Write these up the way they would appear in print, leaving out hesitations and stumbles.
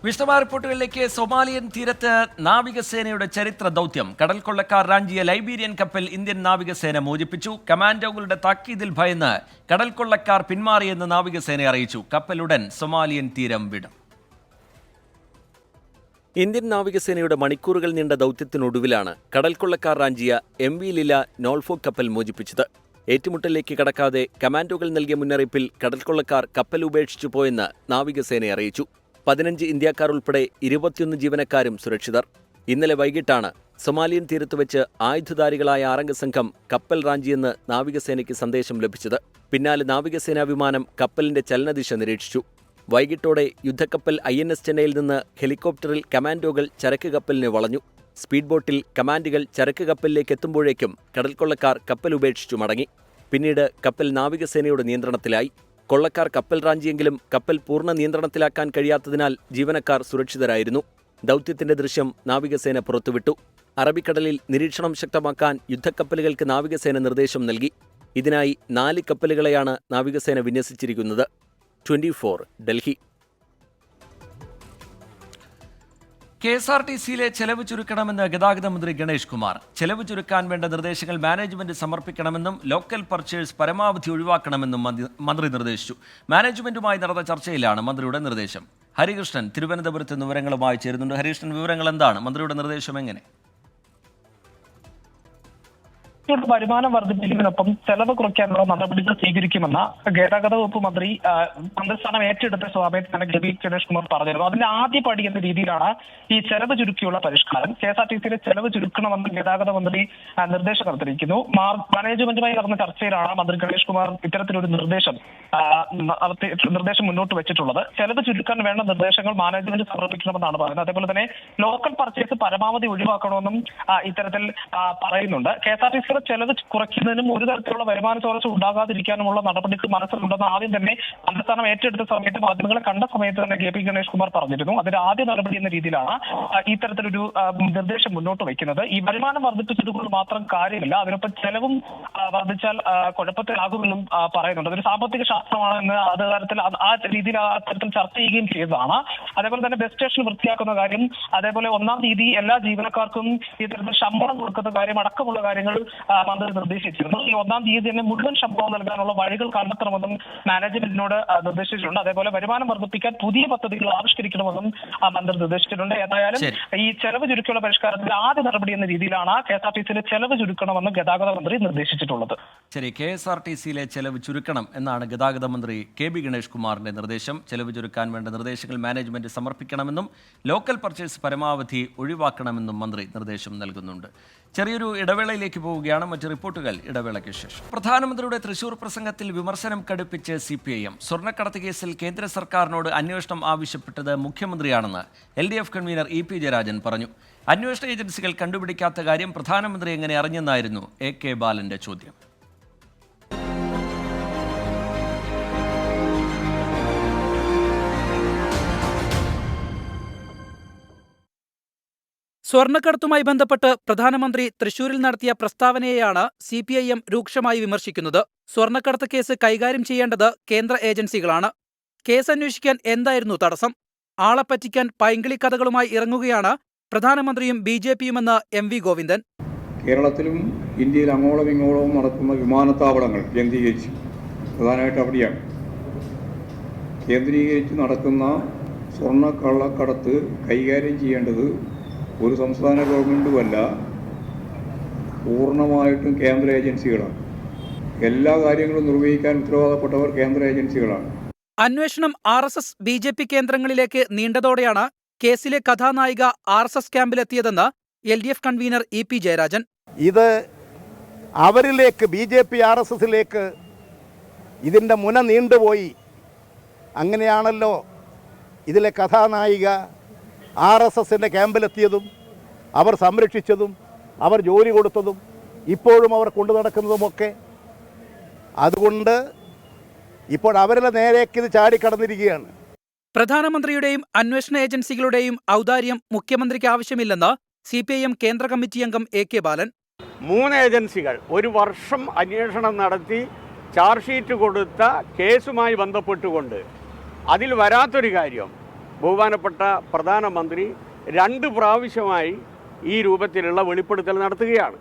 വിശദമായ റിപ്പോർട്ടുകളിലേക്ക്. സൊമാലിയൻ തീരത്ത് നാവികസേനയുടെ ചരിത്ര ദൗത്യം. കടൽ കൊള്ളക്കാർ റാഞ്ചിയ ലൈബീരിയൻ കപ്പൽ ഇന്ത്യൻ നാവികസേന മോചിപ്പിച്ചു. കമാൻഡോകളുടെ താക്കീതിൽ ഭയന്ന് കടൽ കൊള്ളക്കാർ പിന്മാറിയെന്ന് നാവികസേന അറിയിച്ചു. കപ്പലുടൻ സൊമാലിയൻ തീരം വിടും. ഇന്ത്യൻ നാവികസേനയുടെ മണിക്കൂറുകൾ നീണ്ട ദൗത്യത്തിനൊടുവിലാണ് കടൽ കൊള്ളക്കാർ റാഞ്ചിയ MV ലീല നോൾഫോക് കപ്പൽ മോചിപ്പിച്ചത്. ഏറ്റുമുട്ടലിലേക്ക് കടക്കാതെ കമാൻഡോകൾ നൽകിയ മുന്നറിയിപ്പിൽ കടൽ കൊള്ളക്കാർ കപ്പൽ ഉപേക്ഷിച്ചു പോയെന്ന് നാവികസേന അറിയിച്ചു. 15 ഇന്ത്യക്കാർ ഉൾപ്പെടെ 21 ജീവനക്കാരും സുരക്ഷിതർ. ഇന്നലെ വൈകിട്ടാണ് സൊമാലിയൻ തീരത്തുവെച്ച് ആയുധധാരികളായ 6 സംഘം കപ്പൽ റാഞ്ചിയെന്ന് നാവികസേനയ്ക്ക് സന്ദേശം ലഭിച്ചത്. പിന്നാലെ നാവികസേനാ വിമാനം കപ്പലിന്റെ ചലനദിശ നിരീക്ഷിച്ചു. വൈകിട്ടോടെ യുദ്ധക്കപ്പൽ INS ചെന്നൈയിൽ നിന്ന് ഹെലികോപ്റ്ററിൽ കമാൻഡോകൾ ചരക്ക് കപ്പലിനെ വളഞ്ഞു. സ്പീഡ് ബോട്ടിൽ കമാൻഡുകൾ ചരക്ക് കപ്പലിലേക്ക് എത്തുമ്പോഴേക്കും കടൽക്കൊള്ളക്കാർ കപ്പൽ ഉപേക്ഷിച്ചു മടങ്ങി. പിന്നീട് കപ്പൽ നാവികസേനയുടെ നിയന്ത്രണത്തിലായി. കൊള്ളക്കാർ കപ്പൽ റാഞ്ചിയെങ്കിലും കപ്പൽ പൂർണ്ണ നിയന്ത്രണത്തിലാക്കാൻ കഴിയാത്തതിനാൽ ജീവനക്കാർ സുരക്ഷിതരായിരുന്നു. ദൗത്യത്തിന്റെ ദൃശ്യം നാവികസേന പുറത്തുവിട്ടു. അറബിക്കടലിൽ നിരീക്ഷണം ശക്തമാക്കാൻ യുദ്ധക്കപ്പലുകൾക്ക് നാവികസേന നിർദ്ദേശം നൽകി. ഇതിനായി 4 കപ്പലുകളെയാണ് നാവികസേന വിന്യസിച്ചിരിക്കുന്നത്. 24 ഡൽഹി. KSRTCയിലെ ചെലവ് ചുരുക്കണമെന്ന് ഗതാഗത മന്ത്രി ഗണേഷ് കുമാർ. ചെലവ് ചുരുക്കാൻ വേണ്ട നിർദ്ദേശങ്ങൾ മാനേജ്മെന്റ് സമർപ്പിക്കണമെന്നും ലോക്കൽ പർച്ചേസ് പരമാവധി ഒഴിവാക്കണമെന്നും മന്ത്രി നിർദ്ദേശിച്ചു. മാനേജ്മെന്റുമായി നടന്ന ചർച്ചയിലാണ് മന്ത്രിയുടെ നിർദ്ദേശം. ഹരികൃഷ്ണൻ തിരുവനന്തപുരത്ത് നിന്ന് വിവരങ്ങളുമായി ചേരുന്നുണ്ട്. ഹരികൃഷ്ണൻ, വിവരങ്ങൾ എന്താണ്? മന്ത്രിയുടെ നിർദ്ദേശം എങ്ങനെ? വരുമാനം വർദ്ധിപ്പിക്കുന്നതിനൊപ്പം ചെലവ് കുറയ്ക്കാനുള്ള നടപടികൾ സ്വീകരിക്കുമെന്ന് ഗതാഗത വകുപ്പ് മന്ത്രിസ്ഥാനം ഏറ്റെടുത്ത സമയത്ത് തന്നെ ഗണേഷ് കുമാർ പറഞ്ഞിരുന്നു. അതിന്റെ ആദ്യ പടി എന്ന രീതിയിലാണ് ഈ ചെലവ് ചുരുക്കിയുള്ള പരിഷ്കാരം. KSRTCയിലെ ചെലവ് ചുരുക്കണമെന്ന് ഗതാഗത മന്ത്രി നിർദ്ദേശം നടത്തിയിരിക്കുന്നു. മാനേജ്മെന്റുമായി നടന്ന ചർച്ചയിലാണ് മന്ത്രി ഗണേഷ് കുമാർ ഇത്തരത്തിലൊരു നിർദ്ദേശം മുന്നോട്ട് വെച്ചിട്ടുള്ളത്. ചെലവ് ചുരുക്കാൻ വേണ്ട നിർദ്ദേശങ്ങൾ മാനേജ്മെന്റ് സമർപ്പിക്കണമെന്നാണ് പറയുന്നത്. അതേപോലെ തന്നെ ലോക്കൽ പർച്ചേസ് പരമാവധി ഒഴിവാക്കണമെന്നും ഇത്തരത്തിൽ പറയുന്നുണ്ട്. KSRTC ചെലവ് കുറയ്ക്കുന്നതിനും ഒരു തരത്തിലുള്ള വരുമാന ചോർച്ച ഉണ്ടാകാതിരിക്കാനുമുള്ള നടപടികൾ മനസ്സിലുണ്ടെന്ന് ആദ്യം തന്നെ മന്ത്രിസ്ഥാനം ഏറ്റെടുത്ത സമയത്ത് മാധ്യമങ്ങളെ കണ്ട സമയത്ത് തന്നെ KP ഗണേഷ് കുമാർ പറഞ്ഞിരുന്നു. അതിന്റെ ആദ്യ നടപടി എന്ന രീതിയിലാണ് ഇത്തരത്തിലൊരു നിർദ്ദേശം മുന്നോട്ട് വയ്ക്കുന്നത്. ഈ വരുമാനം വർദ്ധിപ്പിച്ചതുകൊണ്ട് മാത്രം കാര്യമില്ല, അതിനൊപ്പം ചെലവും വർദ്ധിച്ചാൽ കുഴപ്പത്തിലാകുമെന്നും പറയുന്നുണ്ട്. അതൊരു സാമ്പത്തിക ശാസ്ത്രമാണെന്ന് അത് തരത്തിൽ ആ രീതിയിൽ അത്തരത്തിൽ ചർച്ച ചെയ്യുകയും ചെയ്തതാണ്. അതേപോലെ തന്നെ ബസ് സ്റ്റേഷൻ വൃത്തിയാക്കുന്ന കാര്യം, അതേപോലെ 1-ാം തീയതി എല്ലാ ജീവനക്കാർക്കും ഇത്തരത്തിൽ ശമ്പളം കൊടുക്കുന്ന കാര്യം അടക്കമുള്ള കാര്യങ്ങൾ മന്ത്രി നിർദ്ദേശിച്ചിരുന്നു. ഈ 1-ാം തീയതി തന്നെ മുഴുവൻ ശമ്പളം നൽകാനുള്ള വഴികൾ കണ്ടെത്തണമെന്നും മാനേജ്മെന്റിനോട് നിർദ്ദേശിച്ചിട്ടുണ്ട്. അതേപോലെ വരുമാനം വർദ്ധിപ്പിക്കാൻ പുതിയ പദ്ധതികൾ ആവിഷ്കരിക്കണമെന്നും മന്ത്രി നിർദ്ദേശിച്ചിട്ടുണ്ട്. ഏതായാലും ഈ ചെലവ് ചുരുക്കിയുള്ള പരിഷ്കാരത്തിന്റെ ആദ്യ നടപടി എന്ന രീതിയിലാണ് KSRTCയിലെ ചെലവ് ചുരുക്കണമെന്ന് ഗതാഗത മന്ത്രി നിർദ്ദേശിച്ചിട്ടുള്ളത്. ശരി, KSRTCയിലെ ചെലവ് ചുരുക്കണം എന്നാണ് ഗതാഗത മന്ത്രി KP ഗണേഷ് കുമാറിന്റെ നിർദ്ദേശം. ചെലവ് ചുരുക്കാൻ വേണ്ട നിർദ്ദേശങ്ങൾ മാനേജ്മെന്റ് സമർപ്പിക്കണമെന്നും ലോക്കൽ പർച്ചേസ് പരമാവധി ഒഴിവാക്കണമെന്നും മന്ത്രി നിർദ്ദേശം നൽകുന്നുണ്ട്. ചെറിയൊരു ഇടവേളയിലേക്ക് പോവുകയാണ്. മറ്റ് റിപ്പോർട്ടുകൾ ഇടവേളയ്ക്ക് ശേഷം. പ്രധാനമന്ത്രിയുടെ തൃശൂർ പ്രസംഗത്തിൽ വിമർശനം കടുപ്പിച്ച് CPIM. സ്വർണ്ണക്കടത്ത് കേസിൽ കേന്ദ്ര സർക്കാരിനോട് അന്വേഷണം ആവശ്യപ്പെട്ടത് മുഖ്യമന്ത്രിയാണെന്ന് LDF കൺവീനർ EP ജയരാജൻ പറഞ്ഞു. അന്വേഷണ ഏജൻസികൾ കണ്ടുപിടിക്കാത്ത കാര്യം പ്രധാനമന്ത്രി എങ്ങനെ അറിഞ്ഞെന്നായിരുന്നു AK ബാലന്റെ ചോദ്യം. സ്വർണ്ണക്കടത്തുമായി ബന്ധപ്പെട്ട് പ്രധാനമന്ത്രി തൃശൂരിൽ നടത്തിയ പ്രസ്താവനയെയാണ് CPIM രൂക്ഷമായി വിമർശിക്കുന്നത്. സ്വർണ്ണക്കടത്ത് കേസ് കൈകാര്യം ചെയ്യേണ്ടത് കേന്ദ്ര ഏജൻസികളാണ്. കേസ് അന്വേഷിക്കാൻ എന്തായിരുന്നു തടസ്സം? ആളെ പറ്റിക്കാൻ പൈങ്കിളി കഥകളുമായി ഇറങ്ങുകയാണ് പ്രധാനമന്ത്രിയും BJPയുമെന്ന് MV ഗോവിന്ദൻ. കേരളത്തിലും ഇന്ത്യയിൽ അങ്ങോളം ഇങ്ങോളവും നടക്കുന്ന വിമാനത്താവളങ്ങൾ കേന്ദ്രീകരിച്ച്, പ്രധാനമായിട്ട് അവിടെയാണ് കേന്ദ്രീകരിച്ച് നടക്കുന്ന സ്വർണ്ണക്കള്ളക്കടത്ത് കൈകാര്യം ചെയ്യേണ്ടത് ഒരു സംസ്ഥാന ഗവൺമെൻറ്റുമല്ല, പൂർണ്ണമായിട്ടും കേന്ദ്ര ഏജൻസികളാണ്. എല്ലാ കാര്യങ്ങളും നിർവഹിക്കാൻ ഉത്തരവാദപ്പെട്ടവർ കേന്ദ്ര ഏജൻസികളാണ്. അന്വേഷണം RSS BJP കേന്ദ്രങ്ങളിലേക്ക് നീണ്ടതോടെയാണ് കേസിലെ കഥാനായിക RSS ക്യാമ്പിലെത്തിയതെന്ന് LDF convener EP Jayarajan. ഇത് അവരിലേക്ക് BJP RSSലേക്ക് ഇതിൻ്റെ മുന നീണ്ടുപോയി. അങ്ങനെയാണല്ലോ ഇതിലെ കഥാനായിക RSSന്റെ ക്യാമ്പിലെത്തിയതും അവർ സംരക്ഷിച്ചതും അവർ ജോലി കൊടുത്തതും ഇപ്പോഴും അവർ കൊണ്ടു നടക്കുന്നതുമൊക്കെ. അതുകൊണ്ട് ഇപ്പോൾ അവരുടെ നേരേക്ക് ഇത് ചാടിക്കടന്നിരിക്കുകയാണ്. പ്രധാനമന്ത്രിയുടെയും അന്വേഷണ ഏജൻസികളുടെയും ഔദാര്യം മുഖ്യമന്ത്രിക്ക് ആവശ്യമില്ലെന്ന് CPIM കേന്ദ്ര കമ്മിറ്റി അംഗം AK ബാലൻ. 3 ഏജൻസികൾ 1 വർഷം അന്വേഷണം നടത്തി ചാർജ് ഷീറ്റ് കൊടുത്ത കേസുമായി ബന്ധപ്പെട്ടുകൊണ്ട് അതിൽ വരാത്തൊരു കാര്യം ബഹുമാനപ്പെട്ട പ്രധാനമന്ത്രി 2 പ്രാവശ്യമായി ഈ രൂപത്തിലുള്ള വെളിപ്പെടുത്തൽ നടത്തുകയാണ്.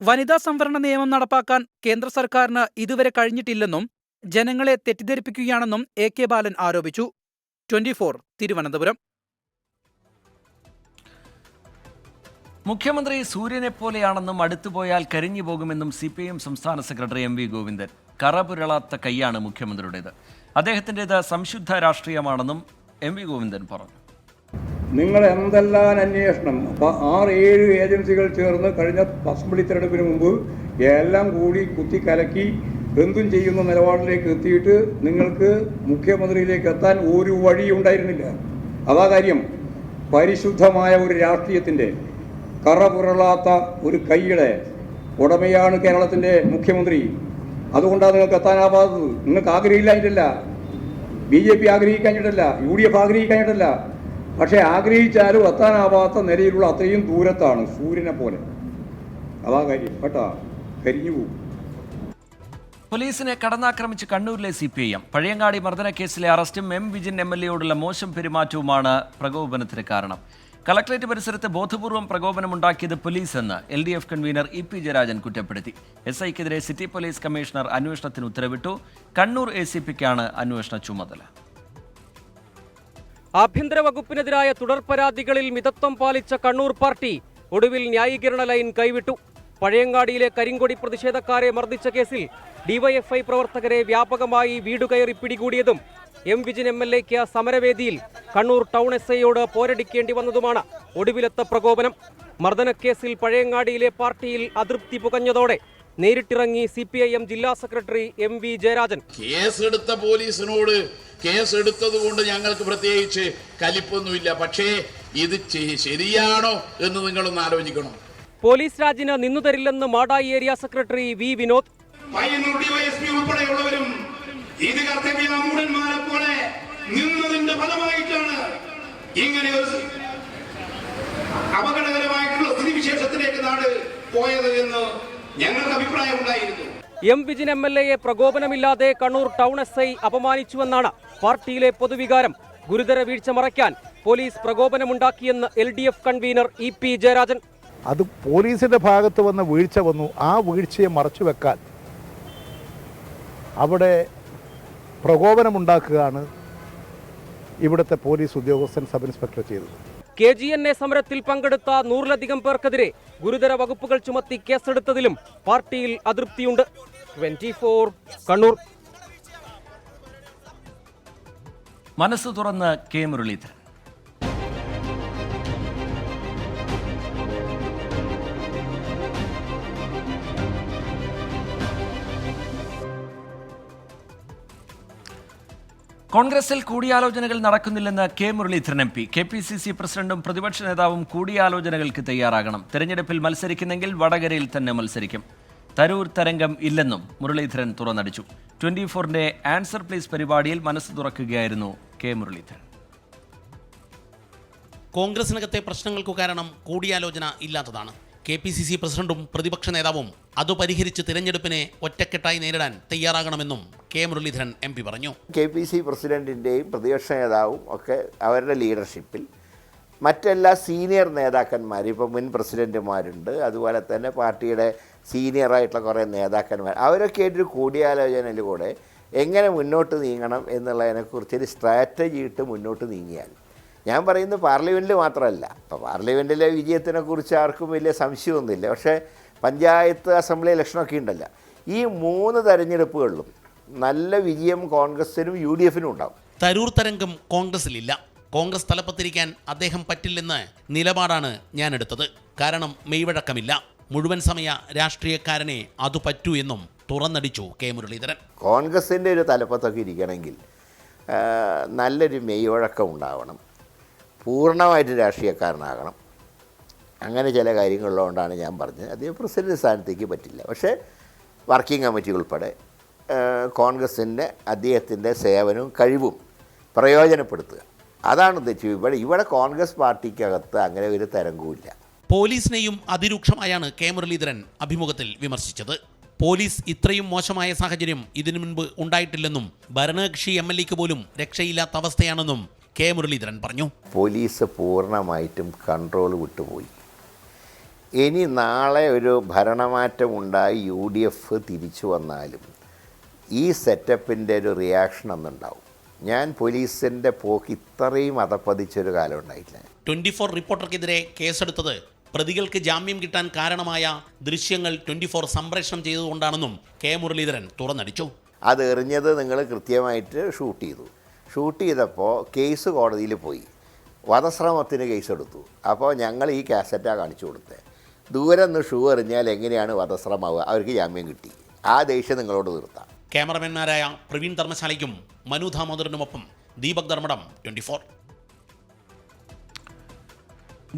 വനിതാ സംവരണ നിയമം നടപ്പാക്കാൻ കേന്ദ്ര സർക്കാരിന് ഇതുവരെ കഴിഞ്ഞിട്ടില്ലെന്നും ജനങ്ങളെ തെറ്റിദ്ധരിപ്പിക്കുകയാണെന്നും AK ബാലൻ ആരോപിച്ചു. 24 തിരുവനന്തപുരം. മുഖ്യമന്ത്രി സൂര്യനെപ്പോലെയാണെന്നും അടുത്തുപോയാൽ കരിഞ്ഞു പോകുമെന്നും CPIM സംസ്ഥാന സെക്രട്ടറി MV ഗോവിന്ദൻ. കറപുരളാത്ത കൈയാണ് മുഖ്യമന്ത്രിയുടേത്. അദ്ദേഹത്തിൻ്റേത് സംശുദ്ധ രാഷ്ട്രീയമാണെന്നും MV ഗോവിന്ദൻ പറഞ്ഞു. നിങ്ങൾ എന്തെല്ലാം അന്വേഷണം 6-7 ഏജൻസികൾ ചേർന്ന് കഴിഞ്ഞ അസംബ്ലി തെരഞ്ഞെടുപ്പിന് മുമ്പ് എല്ലാം കൂടി കുത്തിക്കലക്കി എന്തും ചെയ്യുന്ന നിലപാടിലേക്ക് എത്തിയിട്ട് നിങ്ങൾക്ക് മുഖ്യമന്ത്രിയിലേക്ക് എത്താൻ ഒരു വഴിയുണ്ടായിരുന്നില്ല. അതാ കാര്യം. പരിശുദ്ധമായ ഒരു രാഷ്ട്രീയത്തിൻ്റെ കറപുരളാത്ത ഒരു കൈയുടെ ഉടമയാണ് കേരളത്തിൻ്റെ മുഖ്യമന്ത്രി. അതുകൊണ്ടാണ് നിങ്ങൾക്ക് എത്താനാവാത്തത്. നിങ്ങൾക്ക് ആഗ്രഹിക്കാഞ്ഞിട്ടല്ല, BJP ആഗ്രഹിക്കാഞ്ഞിട്ടല്ല, UDF ആഗ്രഹിക്കാഞ്ഞിട്ടല്ല. പക്ഷേ ആഗ്രഹിച്ചാലും എത്താനാവാത്ത നിലയിലുള്ള അത്രയും ദൂരത്താണ്, സൂര്യനെ പോലെ. അതാ കാര്യം കേട്ടാ, കരിഞ്ഞു പോകും. പോലീസിനെ കടന്നാക്രമിച്ച് കണ്ണൂരിലെ CPIM. പഴയങ്ങാടി മർദ്ദനക്കേസിലെ അറസ്റ്റും M. വിജിൻ MLA-യോടുള്ള മോശം പെരുമാറ്റവുമാണ് പ്രകോപനത്തിന് കാരണം. കളക്ടറേറ്റ് പരിസരത്ത് ബോധപൂർവം പ്രകോപനമുണ്ടാക്കിയത് പോലീസെന്ന് LDF കൺവീനർ EP ജയരാജൻ കുറ്റപ്പെടുത്തി. SIക്കെതിരെ സിറ്റി പോലീസ് കമ്മീഷണർ അന്വേഷണത്തിന് ഉത്തരവിട്ടു. കണ്ണൂർ ACPക്കാണ് അന്വേഷണ ചുമതല. ആഭ്യന്തര വകുപ്പിനെതിരായ തുടർ പരാതികളിൽ മിതത്വം പാലിച്ച കണ്ണൂർ പാർട്ടി ഒടുവിൽ ന്യായീകരണ ലൈൻ കൈവിട്ടു. പഴയങ്ങാടിയിലെ കരിങ്കൊടി പ്രതിഷേധക്കാരെ മർദ്ദിച്ച കേസിൽ DYFI പ്രവർത്തകരെ വ്യാപകമായി വീടുകയറി പിടികൂടിയതും M. വിജിൻ MLA-ക്ക് സമരവേദിയിൽ കണ്ണൂർ ടൗൺ SI-യോട് പോരടിക്കേണ്ടി വന്നതുമാണ് ഒടുവിലത്തെ പ്രകോപനം. മർദ്ദനക്കേസിൽ പഴയങ്ങാടിയിലെ പാർട്ടിയിൽ അതൃപ്തി പുകഞ്ഞതോടെ നേരിട്ടിറങ്ങി CPIM ജില്ലാ സെക്രട്ടറി MV ജയരാജൻ. കേസെടുത്ത പോലീസിനോട് കേസെടുത്തത് കൊണ്ട് ഞങ്ങൾക്ക് പ്രത്യേകിച്ച് കലിപ്പൊന്നുമില്ല. പക്ഷേ ഇത് ശരിയാണോ എന്ന് നിങ്ങളൊന്ന് ആലോചിക്കണം. പോലീസ് രാജിന് നിന്നുതരില്ലെന്ന് Madayi area secretary V. Vinod. ഉൾപ്പെടെയുള്ളവരും ഇത് കർത്തവ്യമൂഢന്മാരെ പോലെ നിന്നതിന്റെ ഫലമായിട്ടാണ് ഇങ്ങനെ ഒരു അപകടകരമായിട്ടുള്ള സ്ഥിതിവിശേഷത്തിലേക്ക് നാട് പോയത് എന്ന് ഞങ്ങൾക്ക് അഭിപ്രായം ഉണ്ടായിരുന്നു. M. വിജിൻ MLA-യെ പ്രകോപനമില്ലാതെ കണ്ണൂർ ടൗൺ SI അപമാനിച്ചുവെന്നാണ് പാർട്ടിയിലെ പൊതുവികാരം. ഗുരുതര വീഴ്ച മറയ്ക്കാൻ പോലീസ് പ്രകോപനമുണ്ടാക്കിയെന്ന് LDF കൺവീനർ EP ജയരാജൻ. അത് പോലീസിൻ്റെ ഭാഗത്ത് വന്ന വീഴ്ച വന്നു. ആ വീഴ്ചയെ മറച്ചു വെക്കാൻ അവിടെ പ്രകോപനമുണ്ടാക്കുകയാണ് ഇവിടുത്തെ പോലീസ് ഉദ്യോഗസ്ഥൻ സബ് ഇൻസ്പെക്ടർ ചെയ്തത്. KGNA സമരത്തിൽ പങ്കെടുത്ത 100-ലധികം പേർക്കെതിരെ ഗുരുതര വകുപ്പുകൾ ചുമത്തി കേസെടുത്തതിലും പാർട്ടിയിൽ അതൃപ്തിയുണ്ട്. 24 കണ്ണൂർ. മനസ്സ് തുറന്ന് K. മുരളീധരൻ. കോൺഗ്രസിൽ കൂടിയാലോചനകൾ നടക്കുന്നില്ലെന്ന് K. മുരളീധരൻ MP. KPCC പ്രസിഡന്റും പ്രതിപക്ഷ നേതാവും കൂടിയാലോചനകൾക്ക് തയ്യാറാകണം. തെരഞ്ഞെടുപ്പിൽ മത്സരിക്കുന്നെങ്കിൽ വടകരയിൽ തന്നെ മത്സരിക്കും. തരൂർ തരംഗം ഇല്ലെന്നും മുരളീധരൻ തുറന്നടിച്ചു. 24-ന്റെ ആൻസർ പ്ലീസ് പരിപാടിയിൽ മനസ്സ് തുറക്കുകയായിരുന്നു K. മുരളീധരൻ. കോൺഗ്രസിനകത്തെ പ്രശ്നങ്ങൾക്കു കാരണം കൂടിയാലോചന ഇല്ലാത്തതാണ്. KPCC പ്രസിഡന്റും പ്രതിപക്ഷ നേതാവും അത് പരിഹരിച്ച് തിരഞ്ഞെടുപ്പിനെ ഒറ്റക്കെട്ടായി നേരിടാൻ തയ്യാറാകണമെന്നും K. മുരളീധരൻ MP പറഞ്ഞു. KPCC പ്രസിഡന്റിൻ്റെയും പ്രതിപക്ഷ നേതാവും ഒക്കെ അവരുടെ ലീഡർഷിപ്പിൽ മറ്റെല്ലാ സീനിയർ നേതാക്കന്മാരും, ഇപ്പോൾ മുൻ പ്രസിഡന്റുമാരുണ്ട്, അതുപോലെ തന്നെ പാർട്ടിയുടെ സീനിയറായിട്ടുള്ള കുറേ നേതാക്കന്മാർ, അവരൊക്കെ ആയിട്ടൊരു കൂടിയാലോചനയിലൂടെ എങ്ങനെ മുന്നോട്ട് നീങ്ങണം എന്നുള്ളതിനെക്കുറിച്ചൊരു സ്ട്രാറ്റജി ഇട്ട് മുന്നോട്ട് നീങ്ങിയാൽ, ഞാൻ പറയുന്നത് പാർലമെൻറ്റിൽ മാത്രമല്ല, ഇപ്പോൾ പാർലമെൻറ്റിലെ വിജയത്തിനെക്കുറിച്ച് ആർക്കും വലിയ സംശയമൊന്നുമില്ല, പക്ഷേ പഞ്ചായത്ത് അസംബ്ലി ഇലക്ഷനൊക്കെ ഉണ്ടല്ലോ, ഈ 3 തെരഞ്ഞെടുപ്പുകളിലും നല്ല വിജയം കോൺഗ്രസിനും UDF-നും ഉണ്ടാവും. തരൂർ തരംഗം കോൺഗ്രസിലില്ല. കോൺഗ്രസ് തലപ്പത്തിരിക്കാൻ അദ്ദേഹം പറ്റില്ലെന്ന് നിലപാടാണ് ഞാൻ എടുത്തത്. കാരണം മെയ്വഴക്കമില്ല. മുഴുവൻ സമയ രാഷ്ട്രീയക്കാരനെ അത് പറ്റൂ എന്നും തുറന്നടിച്ചു K. മുരളീധരൻ. കോൺഗ്രസിൻ്റെ ഒരു തലപ്പത്തൊക്കെ ഇരിക്കണമെങ്കിൽ നല്ലൊരു മെയ്വഴക്കം ഉണ്ടാവണം, പൂർണ്ണമായിട്ട് രാഷ്ട്രീയക്കാരനാകണം. അങ്ങനെ ചില കാര്യങ്ങളുള്ളതുകൊണ്ടാണ് ഞാൻ പറഞ്ഞത് അദ്ദേഹം പ്രസിഡന്റ് സ്ഥാനത്തേക്ക് പറ്റില്ല. പക്ഷേ വർക്കിംഗ് കമ്മിറ്റി ഉൾപ്പെടെ കോൺഗ്രസിൻ്റെ അദ്ദേഹത്തിൻ്റെ സേവനവും കഴിവും പ്രയോജനപ്പെടുത്തുക, അതാണ് ഉദ്ദേശിച്ചത്. ഇവിടെ കോൺഗ്രസ് പാർട്ടിക്കകത്ത് അങ്ങനെ ഒരു തരംഗവുമില്ല. പോലീസിനെയും അതിരൂക്ഷമായാണ് K. മുരളീധരൻ അഭിമുഖത്തിൽ വിമർശിച്ചത്. പോലീസ് ഇത്രയും മോശമായ സാഹചര്യം ഇതിനു മുൻപ് ഉണ്ടായിട്ടില്ലെന്നും ഭരണകക്ഷി MLA-ക്ക് പോലും രക്ഷയില്ലാത്ത അവസ്ഥയാണെന്നും കെ മുരളീധരൻ പറഞ്ഞു. പോലീസ് പൂർണ്ണമായിട്ടും കൺട്രോൾ വിട്ടുപോയി. ഇനി നാളെ ഒരു ഭരണമാറ്റം ഉണ്ടായി UDF തിരിച്ചു വന്നാലും ഈ സെറ്റപ്പിൻ്റെ ഒരു റിയാക്ഷൻ ഒന്നുണ്ടാവും. ഞാൻ പോലീസിൻ്റെ പോക്ക് ഇത്രയും അതപ്പതിച്ചൊരു കാലം ഉണ്ടായിട്ടില്ല. 24 റിപ്പോർട്ടർക്കെതിരെ കേസെടുത്തത് പ്രതികൾക്ക് ജാമ്യം കിട്ടാൻ കാരണമായ ദൃശ്യങ്ങൾ 24 സംപ്രേഷണം ചെയ്തുകൊണ്ടാണെന്നും കെ മുരളീധരൻ തുറന്നടിച്ചു. അത് എറിഞ്ഞത് നിങ്ങൾ കൃത്യമായിട്ട് ഷൂട്ട് ചെയ്തപ്പോൾ കേസ് കോടതിയിൽ പോയി. വധശ്രമത്തിന് കേസെടുത്തു. അപ്പോൾ ഞങ്ങൾ ഈ കാസറ്റാണ് കാണിച്ചു കൊടുത്തത്. ദൂരെ നിന്ന് ഷൂ എറിഞ്ഞാൽ എങ്ങനെയാണ് വധശ്രമാവുക? അവർക്ക് ജാമ്യം കിട്ടി. ആ ദേഷ്യം നിങ്ങളോട് തീർത്താം. ക്യാമറമാൻമാരായ പ്രവീൺ ധർമ്മശാലയ്ക്കും മനു ദാമോദരനുമൊപ്പം ദീപക് ധർമ്മടം, 24.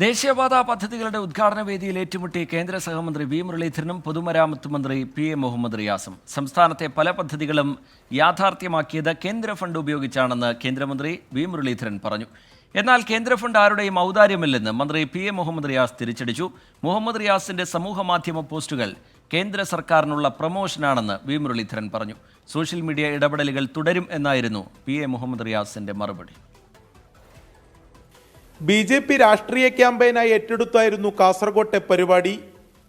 ദേശീയപാത പദ്ധതികളുടെ ഉദ്ഘാടന വേദിയിൽ ഏറ്റുമുട്ടി കേന്ദ്ര സഹമന്ത്രി വി മുരളീധരനും പൊതുമരാമത്ത് മന്ത്രി PM മുഹമ്മദ് റിയാസും. സംസ്ഥാനത്തെ പല പദ്ധതികളും യാഥാർത്ഥ്യമാക്കിയത് കേന്ദ്ര ഫണ്ട് ഉപയോഗിച്ചാണെന്ന് കേന്ദ്രമന്ത്രി വി മുരളീധരൻ പറഞ്ഞു. എന്നാൽ കേന്ദ്ര ഫണ്ട് ആരുടെയും ഔദാര്യമല്ലെന്ന് മന്ത്രി PM മുഹമ്മദ് റിയാസ് തിരിച്ചടിച്ചു. മുഹമ്മദ് റിയാസിന്റെ സമൂഹമാധ്യമ പോസ്റ്റുകൾ കേന്ദ്ര സർക്കാരിനുള്ള പ്രമോഷനാണെന്ന് വി മുരളീധരൻ പറഞ്ഞു. സോഷ്യൽ മീഡിയ ഇടപെടലുകൾ തുടരും എന്നായിരുന്നു PM മുഹമ്മദ് റിയാസിന്റെ മറുപടി. BJP രാഷ്ട്രീയ ക്യാമ്പയിനായി ഏറ്റെടുത്തായിരുന്നു കാസർകോട്ടെ പരിപാടി.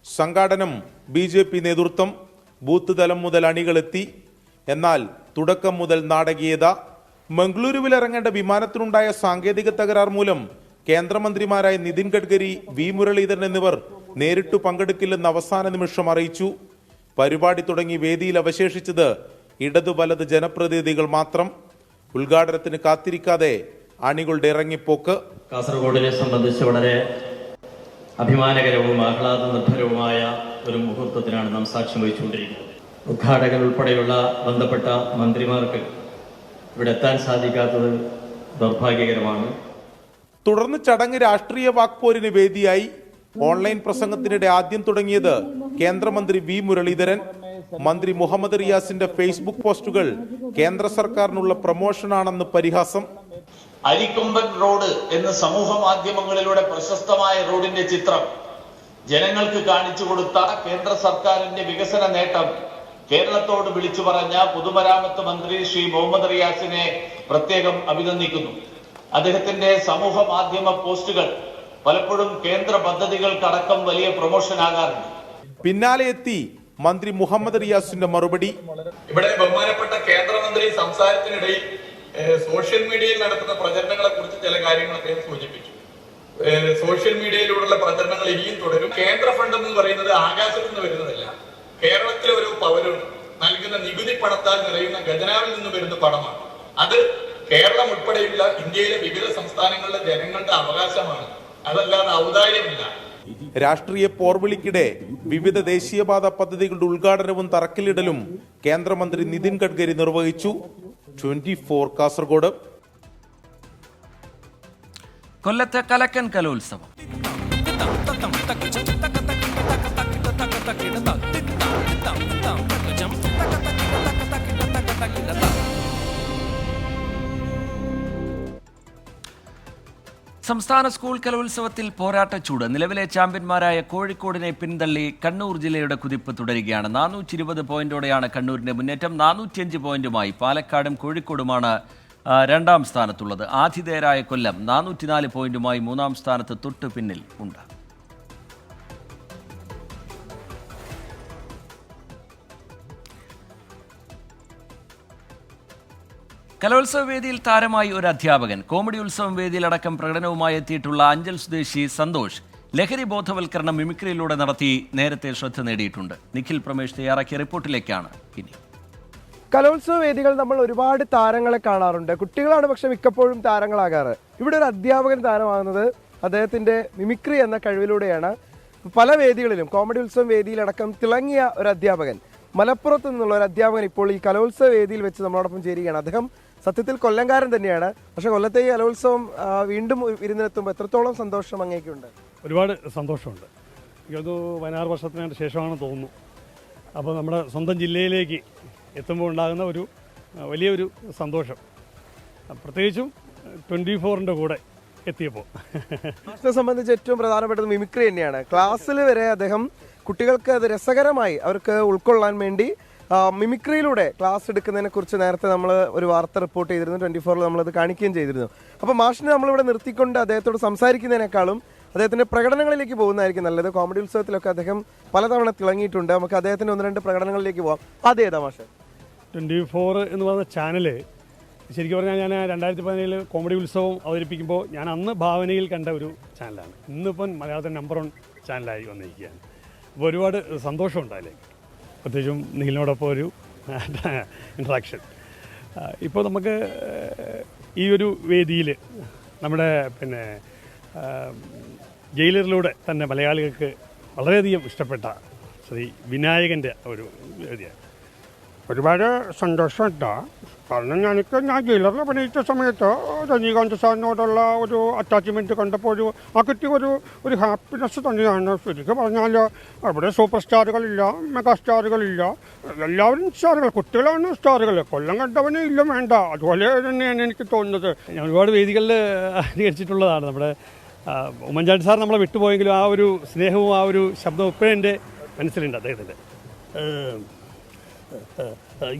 സംഘാടനം BJP നേതൃത്വം. ബൂത്ത് തലം മുതൽ അണികളെത്തി. എന്നാൽ തുടക്കം മുതൽ നാടകീയത. മംഗളൂരുവിൽ ഇറങ്ങേണ്ട വിമാനത്തിനുണ്ടായ സാങ്കേതിക തകരാർ മൂലം കേന്ദ്രമന്ത്രിമാരായ നിതിൻ ഗഡ്കരി, വി മുരളീധരൻ എന്നിവർ നേരിട്ടു പങ്കെടുക്കില്ലെന്ന് അവസാന നിമിഷം അറിയിച്ചു. പരിപാടി തുടങ്ങി വേദിയിൽ അവശേഷിച്ചത് ഇടതു വലത് ജനപ്രതിനിധികൾ മാത്രം. ഉദ്ഘാടനത്തിന് കാത്തിരിക്കാതെ അണികളുടെ ഇറങ്ങിപ്പോക്ക്. കാസർഗോഡിനെ സംബന്ധിച്ച് വളരെ അഭിമാനകരവും ആഹ്ലാദ നിർഭരവുമായ ഒരു മുഹൂർത്തത്തിനാണ് നാം സാക്ഷ്യം വഹിച്ചുകൊണ്ടിരിക്കുന്നത്. ഉദ്ഘാടകൻ ഉൾപ്പെടെയുള്ള ബന്ധപ്പെട്ട മന്ത്രിമാർക്ക് ഇവിടെ എത്താൻ സാധിക്കാത്തത് ദൗർഭാഗ്യകരമാണ്. തുടർന്ന് ചടങ്ങ് രാഷ്ട്രീയ വാക്പോരിന് വേദിയായി. ഓൺലൈൻ പ്രസംഗത്തിനിടെ ആദ്യം തുടങ്ങിയത് കേന്ദ്രമന്ത്രി വി മുരളീധരൻ. മന്ത്രി മുഹമ്മദ് റിയാസിന്റെ ഫേസ്ബുക്ക് പോസ്റ്റുകൾ കേന്ദ്ര സർക്കാരിനുള്ള പ്രമോഷനാണെന്ന് പരിഹാസം. അരിക്കൊമ്പൻ റോഡ് എന്ന സമൂഹ മാധ്യമങ്ങളിലൂടെ പ്രശസ്തമായ റോഡിന്റെ ചിത്രം ജനങ്ങൾക്ക് കാണിച്ചു കൊടുത്ത കേന്ദ്ര സർക്കാരിന്റെ വികസന നേട്ടം കേരളത്തോട് വിളിച്ചു പറഞ്ഞ പൊതുമരാമത്ത് മന്ത്രി ശ്രീ മുഹമ്മദ് റിയാസിനെ പ്രത്യേകം അഭിനന്ദിക്കുന്നു. അദ്ദേഹത്തിന്റെ സമൂഹ മാധ്യമ പോസ്റ്റുകൾ പലപ്പോഴും കേന്ദ്ര പദ്ധതികൾക്കടക്കം വലിയ പ്രൊമോഷൻ ആകാറുണ്ട്. പിന്നാലെ എത്തി മന്ത്രി മുഹമ്മദ് റിയാസിന്റെ മറുപടി. ഇവിടെ ബഹുമാനപ്പെട്ട കേന്ദ്രമന്ത്രി സംസാരത്തിനിടയിൽ സോഷ്യൽ മീഡിയയിൽ നടത്തുന്ന പ്രചരണങ്ങളെ കുറിച്ച് ചില കാര്യങ്ങൾ അദ്ദേഹം സൂചിപ്പിച്ചു. സോഷ്യൽ മീഡിയയിലൂടെയുള്ള പ്രചരണങ്ങൾ ഇനിയും തുടരും. കേന്ദ്ര ഫണ്ട് എന്ന് പറയുന്നത് ആകാശത്ത് നിന്ന് വരുന്നതല്ല. കേരളത്തിലെ ഒരു പൗരൻ നൽകുന്ന നികുതി പണത്താൽ നിറയുന്ന ഖജനാവിൽ നിന്ന് വരുന്ന പണമാണ്. അത് കേരളം ഉൾപ്പെടെയുള്ള ഇന്ത്യയിലെ വിവിധ സംസ്ഥാനങ്ങളിലെ ജനങ്ങളുടെ അവകാശമാണ്. അതല്ലാതെ ഔദാര്യമല്ല. രാഷ്ട്രീയ പോർവിളിക്കിടെ വിവിധ ദേശീയപാത പദ്ധതികളുടെ ഉദ്ഘാടനവും തറക്കല്ലിടലും കേന്ദ്രമന്ത്രി നിതിൻ ഗഡ്കരി നിർവഹിച്ചു. 24 കാസർഗോഡ്. കൊല്ലത്തെ കലക്കൻ കലോത്സവം. സംസ്ഥാന സ്കൂൾ കലോത്സവത്തിൽ പോരാട്ടച്ചൂട്. നിലവിലെ ചാമ്പ്യന്മാരായ കോഴിക്കോടിനെ പിന്തള്ളി കണ്ണൂർ ജില്ലയുടെ കുതിപ്പ് തുടരുകയാണ്. 420 പോയിന്റോടെയാണ് കണ്ണൂരിന്റെ മുന്നേറ്റം. 405 പോയിന്റുമായി പാലക്കാടും കോഴിക്കോടുമാണ് രണ്ടാം സ്ഥാനത്തുള്ളത്. ആതിഥേയരായ കൊല്ലം 404 പോയിന്റുമായി മൂന്നാം സ്ഥാനത്ത് തൊട്ടു പിന്നിൽ ഉണ്ട്. കലോത്സവ വേദിയിൽ താരമായി ഒരു അധ്യാപകൻ. കോമഡി ഉത്സവം വേദിയിലടക്കം പ്രകടനവുമായി എത്തിയിട്ടുള്ള അഞ്ചൽ സ്വദേശി സന്തോഷ് ലഹരി ബോധവൽക്കരണ മിമിക്രിയിലൂടെ നടത്തി നേരത്തെ ശ്രദ്ധ നേടിയിട്ടുണ്ട്. നിഖിൽ പ്രമേഷ് തയ്യാറാക്കിയ റിപ്പോർട്ടിലേക്കാണ് ഇനി. കലോത്സവ വേദികൾ നമ്മൾ ഒരുപാട് താരങ്ങളെ കാണാറുണ്ട്. കുട്ടികളാണ് പക്ഷെ മിക്കപ്പോഴും താരങ്ങളാകാറ്. ഇവിടെ ഒരു അധ്യാപകൻ താരമാകുന്നത് അദ്ദേഹത്തിൻ്റെ മിമിക്രി എന്ന കഴിവിലൂടെയാണ്. പല വേദികളിലും കോമഡി ഉത്സവം വേദിയിലടക്കം തിളങ്ങിയ ഒരു അധ്യാപകൻ, മലപ്പുറത്ത് നിന്നുള്ള ഒരു അധ്യാപകൻ ഇപ്പോൾ ഈ കലോത്സവ വേദിയിൽ വെച്ച് നമ്മളോടൊപ്പം ചേരുകയാണ്. അദ്ദേഹം സത്യത്തിൽ കൊല്ലംകാരൻ തന്നെയാണ്. പക്ഷെ കൊല്ലത്തെ ഈ കലോത്സവം വീണ്ടും വിരുന്നിനെത്തുമ്പോൾ എത്രത്തോളം സന്തോഷം അങ്ങേക്കുണ്ട്? ഒരുപാട് സന്തോഷമുണ്ട്. എനിക്കൊരു 16 വർഷത്തിന് ശേഷമാണ് തോന്നുന്നു. അപ്പോൾ നമ്മുടെ സ്വന്തം ജില്ലയിലേക്ക് എത്തുമ്പോൾ ഉണ്ടാകുന്ന ഒരു വലിയൊരു സന്തോഷം, പ്രത്യേകിച്ചും 24ൻ്റെ കൂടെ എത്തിയപ്പോൾ. ക്ലാസ്സിനെ സംബന്ധിച്ച് ഏറ്റവും പ്രധാനപ്പെട്ടത് മിമിക്രി തന്നെയാണ്. ക്ലാസ്സിൽ വരെ അദ്ദേഹം കുട്ടികൾക്ക് അത് രസകരമായി അവർക്ക് ഉൾക്കൊള്ളാൻ വേണ്ടി മിമിക്രിയിലൂടെ ക്ലാസ് എടുക്കുന്നതിനെ കുറിച്ച് നേരത്തെ നമ്മൾ ഒരു വാർത്ത റിപ്പോർട്ട് ചെയ്തിരുന്നു, 24-ൽ നമ്മളത് കാണിക്കുകയും ചെയ്തിരുന്നു. അപ്പോൾ മാഷിനെ നമ്മളിവിടെ നിർത്തിക്കൊണ്ട് അദ്ദേഹത്തോട് സംസാരിക്കുന്നതിനേക്കാളും അദ്ദേഹത്തിൻ്റെ പ്രകടനങ്ങളിലേക്ക് പോകുന്നതായിരിക്കും നല്ലത്. കോമഡി ഉത്സവത്തിലൊക്കെ അദ്ദേഹം പലതവണ തിളങ്ങിയിട്ടുണ്ട്. നമുക്ക് അദ്ദേഹത്തിൻ്റെ 1-2 പ്രകടനങ്ങളിലേക്ക് പോകാം. അതേതാ മാഷെ? 24 എന്ന് പറയുന്ന ചാനല് ശരിക്കും പറഞ്ഞാൽ ഞാൻ 2017 കോമഡി ഉത്സവം അവതരിപ്പിക്കുമ്പോൾ ഞാൻ അന്ന് ഭാവനയിൽ കണ്ട ഒരു ചാനലാണ്. ഇന്നിപ്പം മലയാളത്തിൻ്റെ നമ്പർ 1 ചാനലായി വന്നിരിക്കുകയാണ്. അപ്പോൾ ഒരുപാട് സന്തോഷമുണ്ടായില്ലേ, പ്രത്യേകിച്ചും നിഖിലിനോടൊപ്പം ഒരു ഇൻട്രാക്ഷൻ. ഇപ്പോൾ നമുക്ക് ഈ ഒരു വേദിയിൽ നമ്മുടെ ജയിലറിലൂടെ തന്നെ മലയാളികൾക്ക് വളരെയധികം ഇഷ്ടപ്പെട്ട ശ്രീ വിനായകൻ്റെ ഒരു വേദിയാണ്. ഒരുപാട് സന്തോഷമുണ്ട്. കാരണം ഞാൻ ജയിലറിൽ അഭിനയിച്ച സമയത്ത് രജനീകാന്ത് സാറിനോടുള്ള ഒരു അറ്റാച്ച്മെൻറ്റ് കണ്ടപ്പോൾ കിട്ടിയ ഒരു ഹാപ്പിനെസ് തന്നെയാണ്. ശരിക്കും പറഞ്ഞാൽ അവിടെ സൂപ്പർ സ്റ്റാറുകളില്ല, മെഗാ സ്റ്റാറുകളില്ല, എല്ലാവരും സ്റ്റാറുകൾ, കുട്ടികളാണ് സ്റ്റാറുകൾ. കൊല്ലം കണ്ടവനെ ഇല്ല വേണ്ട. അതുപോലെ തന്നെയാണ് എനിക്ക് തോന്നുന്നത്. ഞാൻ ഒരുപാട് വേദികളിൽ അനുകരിച്ചിട്ടുള്ളതാണ്. നമ്മുടെ ഉമ്മൻചാണ്ടി സാർ നമ്മളെ വിട്ടുപോയെങ്കിലും ആ ഒരു സ്നേഹവും ആ ഒരു ശബ്ദവും ഇപ്പോഴും എൻ്റെ മനസ്സിലുണ്ട് അദ്ദേഹത്തിൻ്റെ.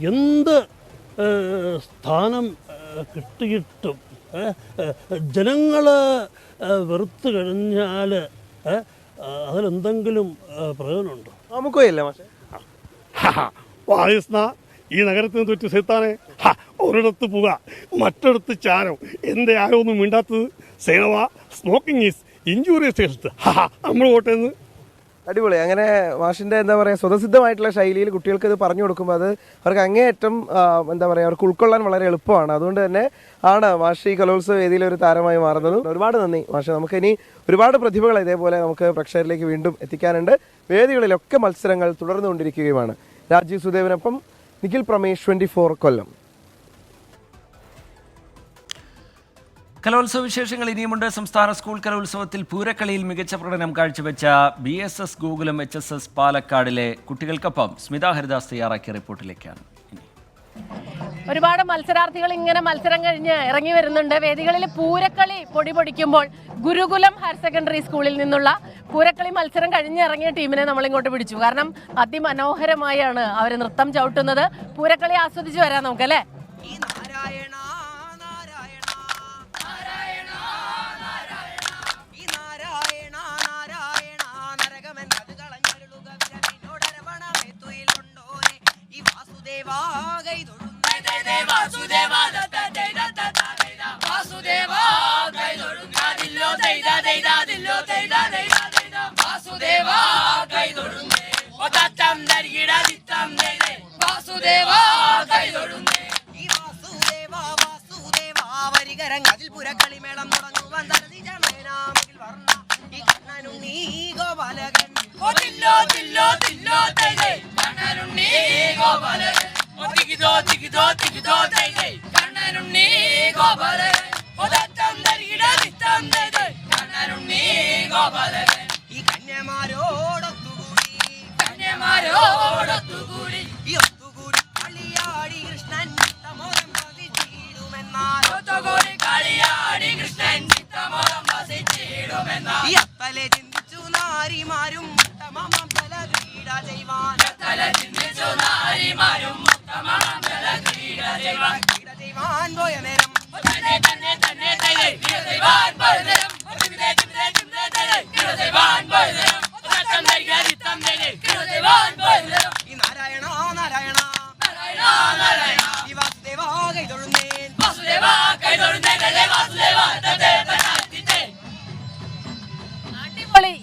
എന്ത് സ്ഥാനം കിട്ടിയിട്ടും ജനങ്ങൾ വെറുത്തു കഴിഞ്ഞാൽ അതിലെന്തെങ്കിലും പ്രയോജനമുണ്ടോ? നമുക്കല്ല പക്ഷേ വായുസ്ന ഈ നഗരത്തിൽ നിന്ന് തൊറ്റ് സേത്താനെ ഒരിടത്ത് പുക, മറ്റൊരിടത്ത് ചാരം, എൻ്റെ ആരോ ഒന്നും മിണ്ടാത്തത്. സേനവ സ്മോക്കിംഗ് ഈസ് ഇഞ്ചൂറിയസ് ഹെൽത്ത്. നമ്മൾ കോട്ടയെന്ന് അടിപൊളി. അങ്ങനെ മാഷിൻ്റെ എന്താ പറയുക, സ്വതസിദ്ധമായിട്ടുള്ള ശൈലിയിൽ കുട്ടികൾക്ക് ഇത് പറഞ്ഞു കൊടുക്കുമ്പോൾ അത് അവർക്ക് അങ്ങേയറ്റം എന്താ പറയുക, അവർക്ക് ഉൾക്കൊള്ളാൻ വളരെ എളുപ്പമാണ്. അതുകൊണ്ട് തന്നെ ആണ് മാഷ് ഈ കലോത്സവ വേദിയിൽ ഒരു താരമായി മാറുന്നതും. ഒരുപാട് നന്ദി മാഷ്. നമുക്കിനി ഒരുപാട് പ്രതിഭകൾ ഇതേപോലെ നമുക്ക് പ്രേക്ഷകരിലേക്ക് വീണ്ടും എത്തിക്കാനുണ്ട്. വേദികളിലൊക്കെ മത്സരങ്ങൾ തുടർന്നുകൊണ്ടിരിക്കുകയുമാണ്. രാജീവ് സുദേവിനൊപ്പം നിഖിൽ പ്രമേഷ്, 24 കൊല്ലം. കലോത്സവ വിശേഷങ്ങൾ ഇനിയുമുണ്ട്. സംസ്ഥാന സ്കൂൾ കലോത്സവത്തിൽ പൂരക്കളിയിൽ മികച്ച പ്രകടനം കാഴ്ചവെച്ച BSS ഗോകുലം HSS പാലക്കാടിലെ കുട്ടികൾക്കൊപ്പം സ്മിത ഹരിദാസ് തയ്യാറാക്കിയ റിപ്പോർട്ടിലേക്കാണ്. ഒരുപാട് മത്സരാർത്ഥികൾ ഇങ്ങനെ മത്സരം കഴിഞ്ഞ് ഇറങ്ങി വരുന്നുണ്ട്. വേദികളിൽ പൂരക്കളി പൊടി പൊടിക്കുമ്പോൾ ഗുരുകുലം ഹയർ സെക്കൻഡറി സ്കൂളിൽ നിന്നുള്ള പൂരക്കളി മത്സരം കഴിഞ്ഞിറങ്ങിയ ടീമിനെ നമ്മളിങ്ങോട്ട് പിടിച്ചു. കാരണം അതിമനോഹരമായാണ് അവർ നൃത്തം ചവിട്ടുന്നത്. പൂരക്കളി ആസ്വദിച്ച് വരാം നമുക്കല്ലേ.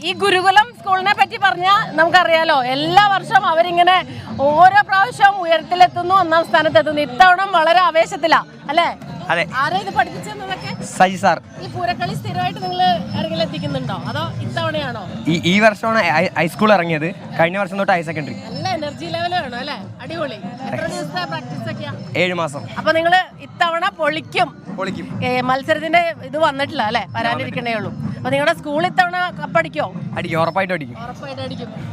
ഈ ഗുരുകുലം സ്കൂളിനെ പറ്റി പറഞ്ഞാൽ നമുക്കറിയാലോ, എല്ലാ വർഷവും അവരിങ്ങനെ ഓരോ പ്രാവശ്യവും ഉയരത്തിലെത്തുന്നു, 1ാം സ്ഥാനത്തെത്തുന്നു. ഇത്തവണ വളരെ ആവേശത്തിലാ അല്ലേ? ആരാ ഇത് പഠിപ്പിച്ചതൊക്കെ? സജി സാർ. ഈ പൂരക്കളി സ്ഥിരമായിട്ട് നിങ്ങൾ ഇറങ്ങിൽ എത്തിക്കുന്നുണ്ടോ അതോ ഇത്തവണയാണോ? ഈ വർഷമാണ് ഹൈസ്കൂൾ ഇറങ്ങിയത്, കഴിഞ്ഞ വർഷം തൊട്ട് ഹയർ സെക്കൻഡറി. നല്ല എനർജി ലെവൽ വേണം അല്ലേ? അടിപൊളി. എത്ര ദിവസത്തെ പ്രാക്ടീസ് ഒക്കെയാ? 7 മാസം. അപ്പൊ നിങ്ങൾ ഇത്തവണ പൊളിക്കും. മത്സരത്തിന്റെ ഇത് വന്നിട്ടില്ല അല്ലെ, വരാനിരിക്കണേ ഉള്ളൂ. അപ്പൊ നിങ്ങളുടെ സ്കൂൾ ഇത്തവണ കപ്പടിക്കോ? ഉറപ്പായിട്ടും അടിക്കും.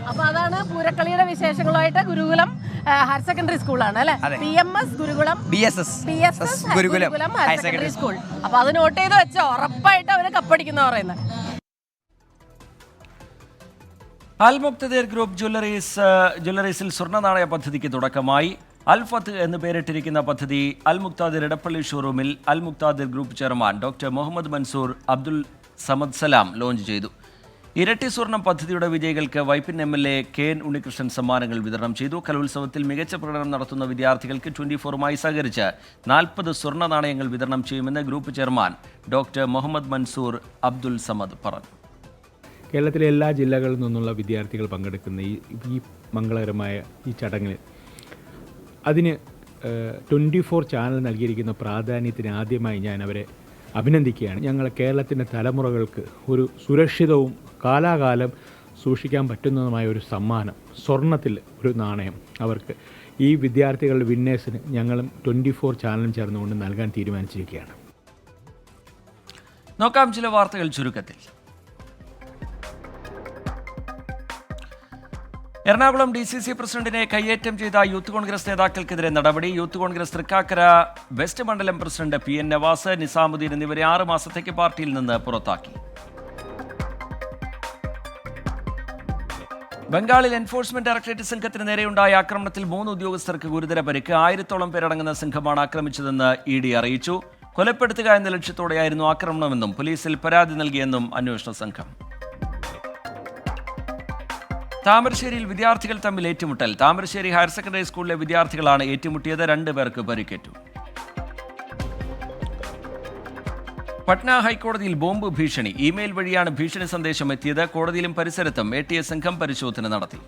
അപ്പൊ അതാണ് പൂരക്കളിയുടെ വിശേഷങ്ങളുമായിട്ട് ഗുരുകുലം ഹയർ സെക്കൻഡറി സ്കൂളാണ് അല്ലെ, PMS ഗുരുകുളം BSS ഗുരുകുലം ഹയർ സെക്കൻഡറി സ്കൂൾ. അപ്പൊ അത് നോട്ട് ചെയ്ത് വെച്ചോ, ഉറപ്പായിട്ട് അവര് കപ്പടിക്കുന്ന പറയുന്നത്. അൽ മുക്തദിർ ഗ്രൂപ്പ് ജ്വല്ലറീസിൽ സ്വർണ്ണ നാണയ പദ്ധതിക്ക് തുടക്കമായി. അൽ ഫത്ത് എന്ന് പേരിട്ടിരിക്കുന്ന പദ്ധതി അൽ മുക്താദിർ ഇടപ്പള്ളി ഷോറൂമിൽ Al Muqtadir group chairman doctor Muhammad Mansoor Abdul Samad Salam launch ചെയ്തു. ഇരട്ടി സ്വർണം പദ്ധതിയുടെ വിജയികൾക്ക് വൈപ്പിൻ MLA KN ഉണ്ണികൃഷ്ണൻ സമ്മാനങ്ങൾ വിതരണം ചെയ്തു. കലോത്സവത്തിൽ മികച്ച പ്രകടനം നടത്തുന്ന വിദ്യാർത്ഥികൾക്ക് 24മായി സഹകരിച്ച് 40 സ്വർണ്ണ നാണയങ്ങൾ വിതരണം ചെയ്യുമെന്ന് group chairman doctor Muhammad Mansoor Abdul Samad പറഞ്ഞു. കേരളത്തിലെ എല്ലാ ജില്ലകളിൽ നിന്നുള്ള വിദ്യാർത്ഥികൾ പങ്കെടുക്കുന്ന ഈ മംഗളകരമായ ഈ ചടങ്ങിൽ അതിന് 24 ചാനൽ നൽകിയിരിക്കുന്ന പ്രാധാന്യത്തിന് ആദ്യമായി ഞാൻ അവരെ അഭിനന്ദിക്കുകയാണ്. ഞങ്ങൾ കേരളത്തിൻ്റെ തലമുറകൾക്ക് ഒരു സുരക്ഷിതവും കാലാകാലം സൂക്ഷിക്കാൻ പറ്റുന്നതുമായ ഒരു സമ്മാനം, സ്വർണ്ണത്തിൽ ഒരു നാണയം അവർക്ക് ഈ വിദ്യാർത്ഥികളുടെ വിന്നേഴ്സിന് ഞങ്ങളും 24 ചാനലും ചേർന്നുകൊണ്ട് നൽകാൻ തീരുമാനിച്ചിരിക്കുകയാണ്. നോക്കാം ചില വാർത്തകൾ ചുരുക്കത്തിൽ. എറണാകുളം DCC പ്രസിഡന്റിനെ കയ്യേറ്റം ചെയ്ത യൂത്ത് കോൺഗ്രസ് നേതാക്കൾക്കെതിരെ നടപടി. യൂത്ത് കോൺഗ്രസ് തൃക്കാക്കര വെസ്റ്റ് മണ്ഡലം പ്രസിഡന്റ് PN നവാസ്, നിസാമുദ്ദീൻ എന്നിവരെ 6 മാസത്തേക്ക് പാർട്ടിയിൽ നിന്ന് പുറത്താക്കി. ബംഗാളിൽ എൻഫോഴ്സ്മെന്റ് ഡയറക്ടറേറ്റ് സംഘത്തിന് നേരെയുണ്ടായ ആക്രമണത്തിൽ 3 ഉദ്യോഗസ്ഥർക്ക് ഗുരുതര പരിക്ക്. 1000-ഓളം പേരടങ്ങുന്ന സംഘമാണ് ആക്രമിച്ചതെന്ന് ED അറിയിച്ചു. കൊലപ്പെടുത്തുക എന്ന ലക്ഷ്യത്തോടെയായിരുന്നു ആക്രമണമെന്നും പോലീസിൽ പരാതി നൽകിയെന്നും അന്വേഷണ സംഘം. താമരശ്ശേരിയിൽ വിദ്യാർത്ഥികൾ തമ്മിൽ ഏറ്റുമുട്ടൽ. താമരശ്ശേരി ഹയർ സെക്കൻഡറി സ്കൂളിലെ വിദ്യാർത്ഥികളാണ് ഏറ്റുമുട്ടിയത്. 2 പേർക്ക് പരിക്കേറ്റു. പട്ന ഹൈക്കോടതിയിൽ ബോംബ് ഭീഷണി. ഇമെയിൽ വഴിയാണ് ഭീഷണി സന്ദേശം എത്തിയത്. കോടതിയിലും പരിസരത്തും ATS സംഘം പരിശോധന നടത്തി.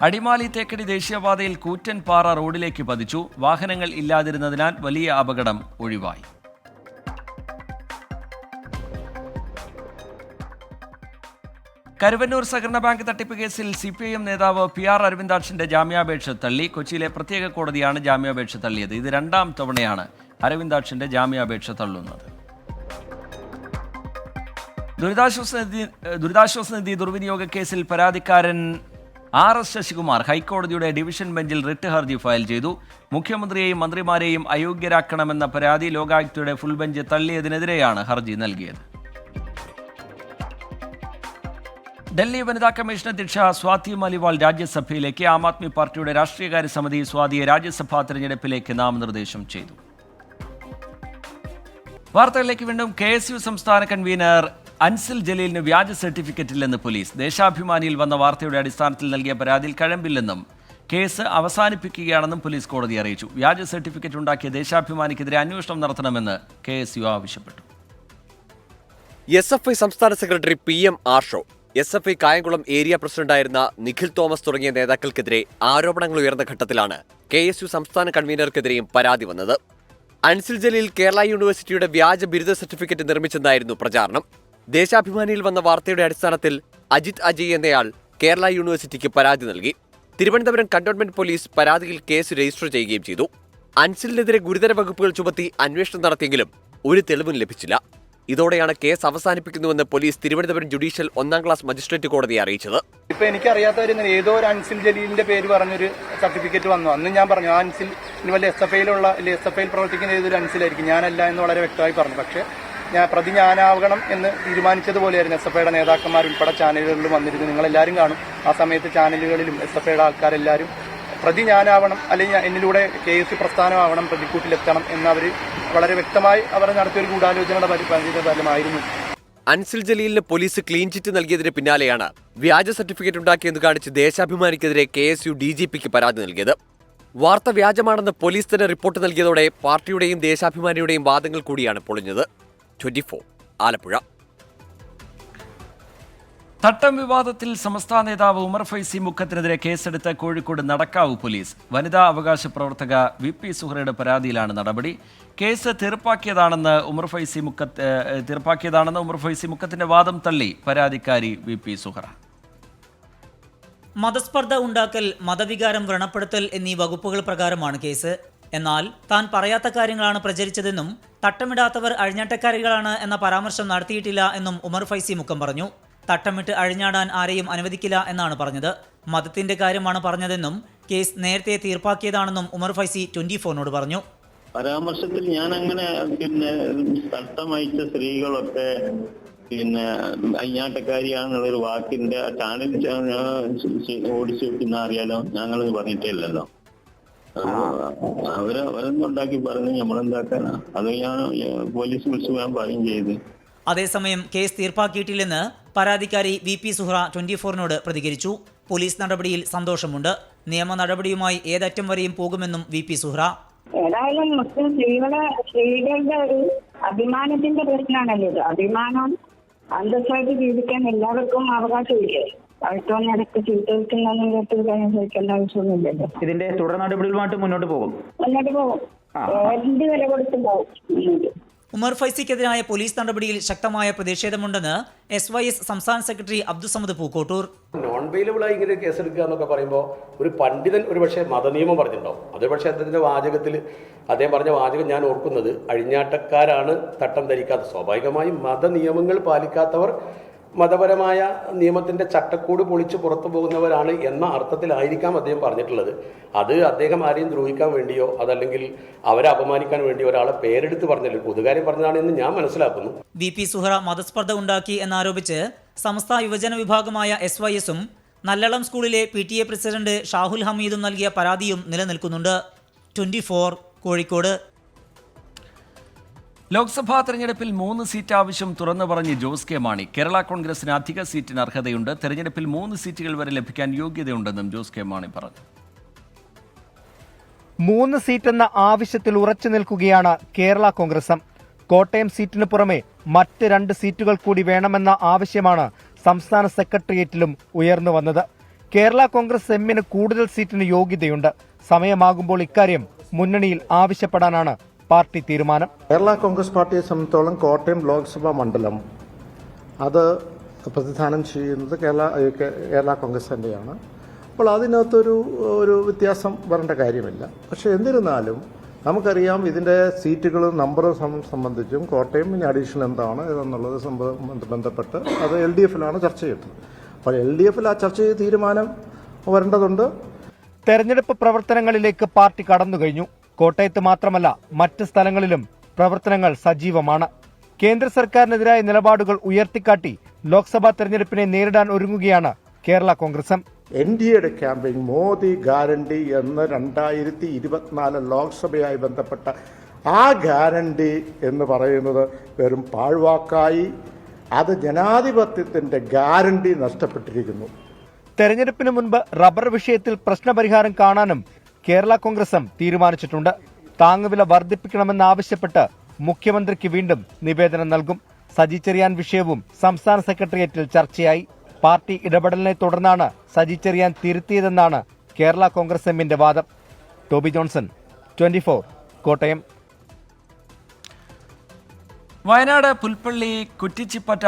അടിമാലി തേക്കടി ദേശീയപാതയിൽ കൂറ്റൻ പാറ റോഡിലേക്ക് പതിച്ചു. വാഹനങ്ങൾ ഇല്ലാതിരുന്നതിനാൽ വലിയ അപകടം ഒഴിവായി. കരുവന്നൂർ സഹകരണ ബാങ്ക് തട്ടിപ്പ് കേസിൽ CPIM നേതാവ് PR അരവിന്ദാക്ഷന്റെ ജാമ്യാപേക്ഷ തള്ളി. കൊച്ചിയിലെ പ്രത്യേക കോടതിയാണ് ജാമ്യാപേക്ഷ തള്ളിയത്. ഇത് 2ാം തവണയാണ് അരവിന്ദാക്ഷന്റെ ജാമ്യാപേക്ഷ തള്ളുന്നത്. ദുരിതാശ്വാസ നിധി ദുർവിനിയോഗ കേസിൽ പരാതിക്കാരൻ RS ശശികുമാർ ഹൈക്കോടതിയുടെ ഡിവിഷൻ ബെഞ്ചിൽ റിട്ട് ഹർജി ഫയൽ ചെയ്തു. മുഖ്യമന്ത്രിയെയും മന്ത്രിമാരെയും അയോഗ്യരാക്കണമെന്ന പരാതി ലോകായുക്തയുടെ ഫുൾ ബെഞ്ച് തള്ളിയതിനെതിരെയാണ് ഹർജി നൽകിയത്. ഡൽഹി വനിതാ കമ്മീഷൻ അധ്യക്ഷ സ്വാതി മലിവാൾ രാജ്യസഭയിലേക്ക്. ആം ആദ്മി പാർട്ടിയുടെ രാഷ്ട്രീയകാര്യ സമിതി സ്വാതിയെ രാജ്യസഭാ തെരഞ്ഞെടുപ്പിലേക്ക് നാമനിർദ്ദേശം ചെയ്തു. വാർത്തകളിലേക്ക് വീണ്ടും. KSU സംസ്ഥാന കൺവീനർ അൻസിൽ ജലീലിന് വ്യാജ സർട്ടിഫിക്കറ്റ് ഇല്ലെന്ന് പോലീസ്. ദേശാഭിമാനിയിൽ വന്ന വാർത്തയുടെ അടിസ്ഥാനത്തിൽ നൽകിയ പരാതിയിൽ കഴമ്പില്ലെന്നും കേസ് അവസാനിപ്പിക്കുകയാണെന്നും പോലീസ് കോടതിയെ അറിയിച്ചു. വ്യാജ സർട്ടിഫിക്കറ്റ് ഉണ്ടാക്കിയ ദേശാഭിമാനിക്കെതിരെ അന്വേഷണം നടത്തണമെന്ന് KSU ആവശ്യപ്പെട്ടു. SFI സംസ്ഥാന secretary PM Arsho, SFI Kayamkulam area പ്രസിഡന്റായിരുന്ന നിഖിൽ തോമസ് തുടങ്ങിയ നേതാക്കൾക്കെതിരെ ആരോപണങ്ങൾ ഉയർന്ന ഘട്ടത്തിലാണ് KSU സംസ്ഥാന കൺവീനർക്കെതിരെയും പരാതി വന്നത്. അൻസിൽ ജലീൽ കേരള യൂണിവേഴ്സിറ്റിയുടെ വ്യാജ ബിരുദ സർട്ടിഫിക്കറ്റ് നിർമ്മിച്ചെന്നായിരുന്നു പ്രചാരണം. ദേശാഭിമാനിയിൽ വന്ന വാർത്തയുടെ അടിസ്ഥാനത്തിൽ അജിത് അജയ് എന്നയാൾ കേരള യൂണിവേഴ്സിറ്റിക്ക് പരാതി നൽകി. തിരുവനന്തപുരം കന്റോൺമെന്റ് പോലീസ് പരാതിയിൽ കേസ് രജിസ്റ്റർ ചെയ്യുകയും ചെയ്തു. അൻസിലിനെതിരെ ഗുരുതര വകുപ്പുകൾ ചുമത്തി അന്വേഷണം നടത്തിയെങ്കിലും ഒരു തെളിവും ലഭിച്ചില്ല. ഇതോടെയാണ് കേസ് അവസാനിപ്പിക്കുന്നുവെന്ന് പോലീസ് തിരുവനന്തപുരം ജുഡീഷ്യൽ 1ാം ക്ലാസ് മജിസ്ട്രേറ്റ് കോടതിയെ അറിയിച്ചത്. ഇപ്പൊ എനിക്കറിയാത്തവരിങ്ങനെ ഏതോ ഒരു അൻസിൽ ജലീലിന്റെ പേര് പറഞ്ഞൊരു സർട്ടിഫിക്കറ്റ് വന്നു. അന്ന് ഞാൻ പറഞ്ഞു ആ അൻസിൽ വല്ല SFIയിൽ പ്രവർത്തിക്കുന്ന ഏതൊരു അൻസിലായിരിക്കും, ഞാനല്ല എന്ന് വളരെ വ്യക്തമായി പറഞ്ഞു. പക്ഷേ ഞാനാവണം എന്ന് തീരുമാനിച്ചതുപോലെയായിരുന്നു SFIയുടെ നേതാക്കന്മാർ ഉൾപ്പെടെ ചാനലുകളിൽ വന്നിരുന്നു. നിങ്ങളെല്ലാവരും കാണും. ആ സമയത്ത് ചാനലുകളിലും SFIയുടെ ആൾക്കാരെല്ലാവരും പ്രതി ഞാനാവണം, അല്ലെങ്കിൽ എന്നിലൂടെ KSU പ്രസ്ഥാനമാവണം, പ്രതിക്കൂട്ടിലെത്തണം എന്നവർ വളരെ വ്യക്തമായി അവർ നടത്തിയൊരു ഗൂഢാലോചനയുടെ ഫലമായിരുന്നു. അൻസിൽ ജലീലിന് പോലീസ് ക്ലീൻ ചിറ്റ് നൽകിയതിന് പിന്നാലെയാണ് വ്യാജ സർട്ടിഫിക്കറ്റ് ഉണ്ടാക്കിയെന്ന് കാണിച്ച് ദേശാഭിമാനിക്കെതിരെ KSU DGPക്ക് പരാതി നൽകിയത്. വാർത്ത വ്യാജമാണെന്ന് പോലീസ് തന്നെ റിപ്പോർട്ട് നൽകിയതോടെ പാർട്ടിയുടെയും ദേശാഭിമാനിയുടെയും വാദങ്ങൾ കൂടിയാണ് പൊളിഞ്ഞത്. 24 ആലപ്പുഴ. തട്ടം വിവാദത്തിൽ സമസ്ത നേതാവ് ഉമർ ഫൈസി മുക്കത്തിനെതിരെ കേസെടുത്ത കോഴിക്കോട് നടക്കാവ് പോലീസ്. വനിതാ അവകാശ പ്രവർത്തക VP സുഹറയുടെ പരാതിയിലാണ് നടപടി. കേസ് തീർപ്പാക്കിയതാണെന്ന് ഉമർ ഫൈസി മുക്കത്തിന്റെ വാദം തള്ളി പരാതിക്കാരി VP സുഹറ. മതസ്പർദ്ധ ഉണ്ടാക്കൽ, മതവികാരം വ്രണപ്പെടുത്തൽ എന്നീ വകുപ്പുകൾ പ്രകാരമാണ് കേസ്. എന്നാൽ താൻ പറയാത്ത കാര്യങ്ങളാണ് പ്രചരിച്ചതെന്നും തട്ടമിടാത്തവർ അഴിഞ്ഞാട്ടക്കാരികളാണ് എന്ന പരാമർശം നടത്തിയിട്ടില്ല എന്നും ഉമർ ഫൈസി മുക്കം പറഞ്ഞു. തട്ടമിട്ട് അഴിഞ്ഞാടാൻ ആരെയും അനുവദിക്കില്ല എന്നാണ് പറഞ്ഞത്. മതത്തിന്റെ കാര്യമാണ് പറഞ്ഞതെന്നും കേസ് നേരത്തെ തീർപ്പാക്കിയതാണെന്നും ഉമർ ഫൈസി 24നോട് പറഞ്ഞു. പരാമർശത്തിൽ ഞാൻ അങ്ങനെ തട്ടമയച്ച സ്ത്രീകളൊക്കെ അയ്യാട്ടക്കാരിയാണെന്നുള്ളൊരു വാക്കിന്റെ ചാനൽ ഓടിച്ചു വെക്കുന്ന അറിയാലോ, ഞങ്ങളത് പറഞ്ഞിട്ടേ ഇല്ലല്ലോ. അവരൊന്നും ഉണ്ടാക്കി പറഞ്ഞു, നമ്മളെന്താക്കാനാ? അത് ഞാൻ പോലീസ് വിളിച്ചു ഞാൻ പറയും ചെയ്ത്. അതേസമയം കേസ് തീർപ്പാക്കിയിട്ടില്ലെന്ന് പരാതിക്കാരി VP സുഹ്റ 24നോട് പ്രതികരിച്ചു. പോലീസ് നടപടിയിൽ സന്തോഷമുണ്ട്. നിയമ നടപടിയുമായി ഏതറ്റം വരെയും പോകുമെന്നും VP സുഹ്റ. ഏതായാലും മുസ്ലിം സ്ത്രീകളുടെ ഒരു അഭിമാനത്തിന്റെ പ്രശ്നമാണല്ലോ ഇത്. അഭിമാനം അന്തസ്സായിട്ട് ജീവിക്കാൻ എല്ലാവർക്കും അവകാശമില്ലേ? അടുത്തോന്നിടക്ക് ചീട്ടൊന്നും കേട്ടത് അനുസരിക്കേണ്ട ആവശ്യമൊന്നുമില്ലല്ലോ. ഇതിന്റെ തുടർ നടപടികളുമായിട്ട് മുന്നോട്ട് പോകും. എന്ത് വില കൊടുത്തു പോകും മുന്നോട്ട്. ഉമർ ഫൈസിക്കെതിരായ പോലീസ് നടപടിയിൽ ശക്തമായ പ്രതിഷേധമുണ്ടെന്ന് SYS സംസ്ഥാന സെക്രട്ടറി അബ്ദുസമദ് പൂക്കോട്ടൂർ. നോൺ ബെയിലബിളായി ഇങ്ങനെ കേസെടുക്കുക എന്നൊക്കെ പറയുമ്പോൾ ഒരു പണ്ഡിതൻ ഒരു പക്ഷേ മതനിയമം പറഞ്ഞിട്ടുണ്ടാവും. അത് പക്ഷേ അദ്ദേഹത്തിൻ്റെ വാചകത്തിൽ അദ്ദേഹം പറഞ്ഞ വാചകം ഞാൻ ഓർക്കുന്നത്, അഴിഞ്ഞാട്ടക്കാരാണ് തട്ടം ധരിക്കാത്ത. സ്വാഭാവികമായും മതനിയമങ്ങൾ പാലിക്കാത്തവർ മതപരമായ നിയമത്തിൻ്റെ ചട്ടക്കൂട് പൊളിച്ച് പുറത്തു പോകുന്നവരാണ് എന്ന അർത്ഥത്തിലായിരിക്കാം അദ്ദേഹം പറഞ്ഞിട്ടുള്ളത്. അത് അദ്ദേഹം ആരെയും ദ്രോഹിക്കാൻ വേണ്ടിയോ അതല്ലെങ്കിൽ അവരെ അപമാനിക്കാൻ വേണ്ടിയോ ഒരാളെ പേരെടുത്ത് പറഞ്ഞല്ലോ, പൊതുകാര്യം പറഞ്ഞതാണ് എന്ന് ഞാൻ മനസ്സിലാക്കുന്നു. VP സുഹ്റ മതസ്പർദ്ധ ഉണ്ടാക്കി എന്നാരോപിച്ച് സംസ്ഥാന യുവജന വിഭാഗമായ SYSഉം നല്ലളം സ്കൂളിലെ PTA പ്രസിഡന്റ് ഷാഹുൽ ഹമീദും നൽകിയ പരാതിയും നിലനിൽക്കുന്നുണ്ട്. 24 കോഴിക്കോട്. ലോക്സഭാ തെരഞ്ഞെടുപ്പിൽ 3 സീറ്റ് ആവശ്യം തുറന്നു പറഞ്ഞ് ജോസ് കെ മാണി. കേരള കോൺഗ്രസിന് അധിക സീറ്റിന് അർഹതയുണ്ട്. തെരഞ്ഞെടുപ്പിൽ 3 സീറ്റുകൾ വരെ ലഭിക്കാൻ യോഗ്യതയുണ്ടെന്നും ജോസ് കെ മാണി പറഞ്ഞു. 3 സീറ്റെന്ന ആവശ്യത്തിൽ ഉറച്ചു നിൽക്കുകയാണ് കേരള കോൺഗ്രസ്. കോട്ടയം സീറ്റിന് പുറമെ മറ്റ് 2 സീറ്റുകൾ കൂടി വേണമെന്ന ആവശ്യമാണ് സംസ്ഥാന സെക്രട്ടേറിയറ്റിലും ഉയർന്നു വന്നത്. കേരള കോൺഗ്രസ് എമ്മിന് കൂടുതൽ സീറ്റിന് യോഗ്യതയുണ്ട്. സമയമാകുമ്പോൾ ഇക്കാര്യം മുന്നണിയിൽ ആവശ്യപ്പെടാനാണ് പാർട്ടി തീരുമാനം. കേരള കോൺഗ്രസ് പാർട്ടിയെ സംബന്ധിച്ചോളം കോട്ടയം ലോക്സഭാ മണ്ഡലം അത് പ്രതിദാനം ചെയ്യുന്നത് കേരള കോൺഗ്രസ് തന്നെയാണ്. അപ്പോൾ അതിനകത്തൊരു വ്യത്യാസം വരേണ്ട കാര്യമില്ല. പക്ഷേ എന്നിരുന്നാലും നമുക്കറിയാം ഇതിൻ്റെ സീറ്റുകളും നമ്പറും സംബന്ധിച്ചും കോട്ടയം ഇനി അഡീഷണൽ എന്താണ് ഇതെന്നുള്ളത് ബന്ധപ്പെട്ട് അത് LDFിലാണ് ചർച്ച ചെയ്തത്. അപ്പോൾ LDFിൽ ആ ചർച്ച ചെയ്ത് തീരുമാനം വരേണ്ടതുണ്ട്. തെരഞ്ഞെടുപ്പ് പ്രവർത്തനങ്ങളിലേക്ക് പാർട്ടി കടന്നു കഴിഞ്ഞു. കോട്ടയത്ത് മാത്രമല്ല മറ്റ് സ്ഥലങ്ങളിലും പ്രവർത്തനങ്ങൾ സജീവമാണ്. കേന്ദ്ര സർക്കാരിനെതിരായ നിലപാടുകൾ ഉയർത്തിക്കാട്ടി ലോക്സഭാ തെരഞ്ഞെടുപ്പിനെ നേരിടാൻ ഒരുങ്ങുകയാണ് കേരള കോൺഗ്രസ്. NDAയുടെ ക്യാമ്പയിൻ മോദി ഗ്യാരണ്ടി എന്ന 2024 ലോക്സഭയായി ബന്ധപ്പെട്ട ആ ഗ്യാരണ്ടി എന്ന് പറയുന്നത് വെറും പാഴ്വാക്കായി. അത് ജനാധിപത്യത്തിന്റെ ഗ്യാരണ്ടി നഷ്ടപ്പെട്ടിരിക്കുന്നു. തെരഞ്ഞെടുപ്പിന് മുൻപ് റബ്ബർ വിഷയത്തിൽ പ്രശ്നപരിഹാരം കാണാനും കേരള കോൺഗ്രസും തീരുമാനിച്ചിട്ടുണ്ട്. താങ്ങുവില വർദ്ധിപ്പിക്കണമെന്നാവശ്യപ്പെട്ട് മുഖ്യമന്ത്രിക്ക് വീണ്ടും നിവേദനം നൽകും. സജി ചെറിയാൻ വിഷയവും സംസ്ഥാന സെക്രട്ടേറിയറ്റിൽ ചർച്ചയായി. പാർട്ടി ഇടപെടലിനെ തുടർന്നാണ് സജി ചെറിയാൻ തിരുത്തിയതെന്നാണ് കേരള കോൺഗ്രസ് എമ്മിന്റെ വാദം. Toby Johnson, 24 Kottayam. വയനാട് പുൽപ്പള്ളി കുറിച്ചിപ്പറ്റ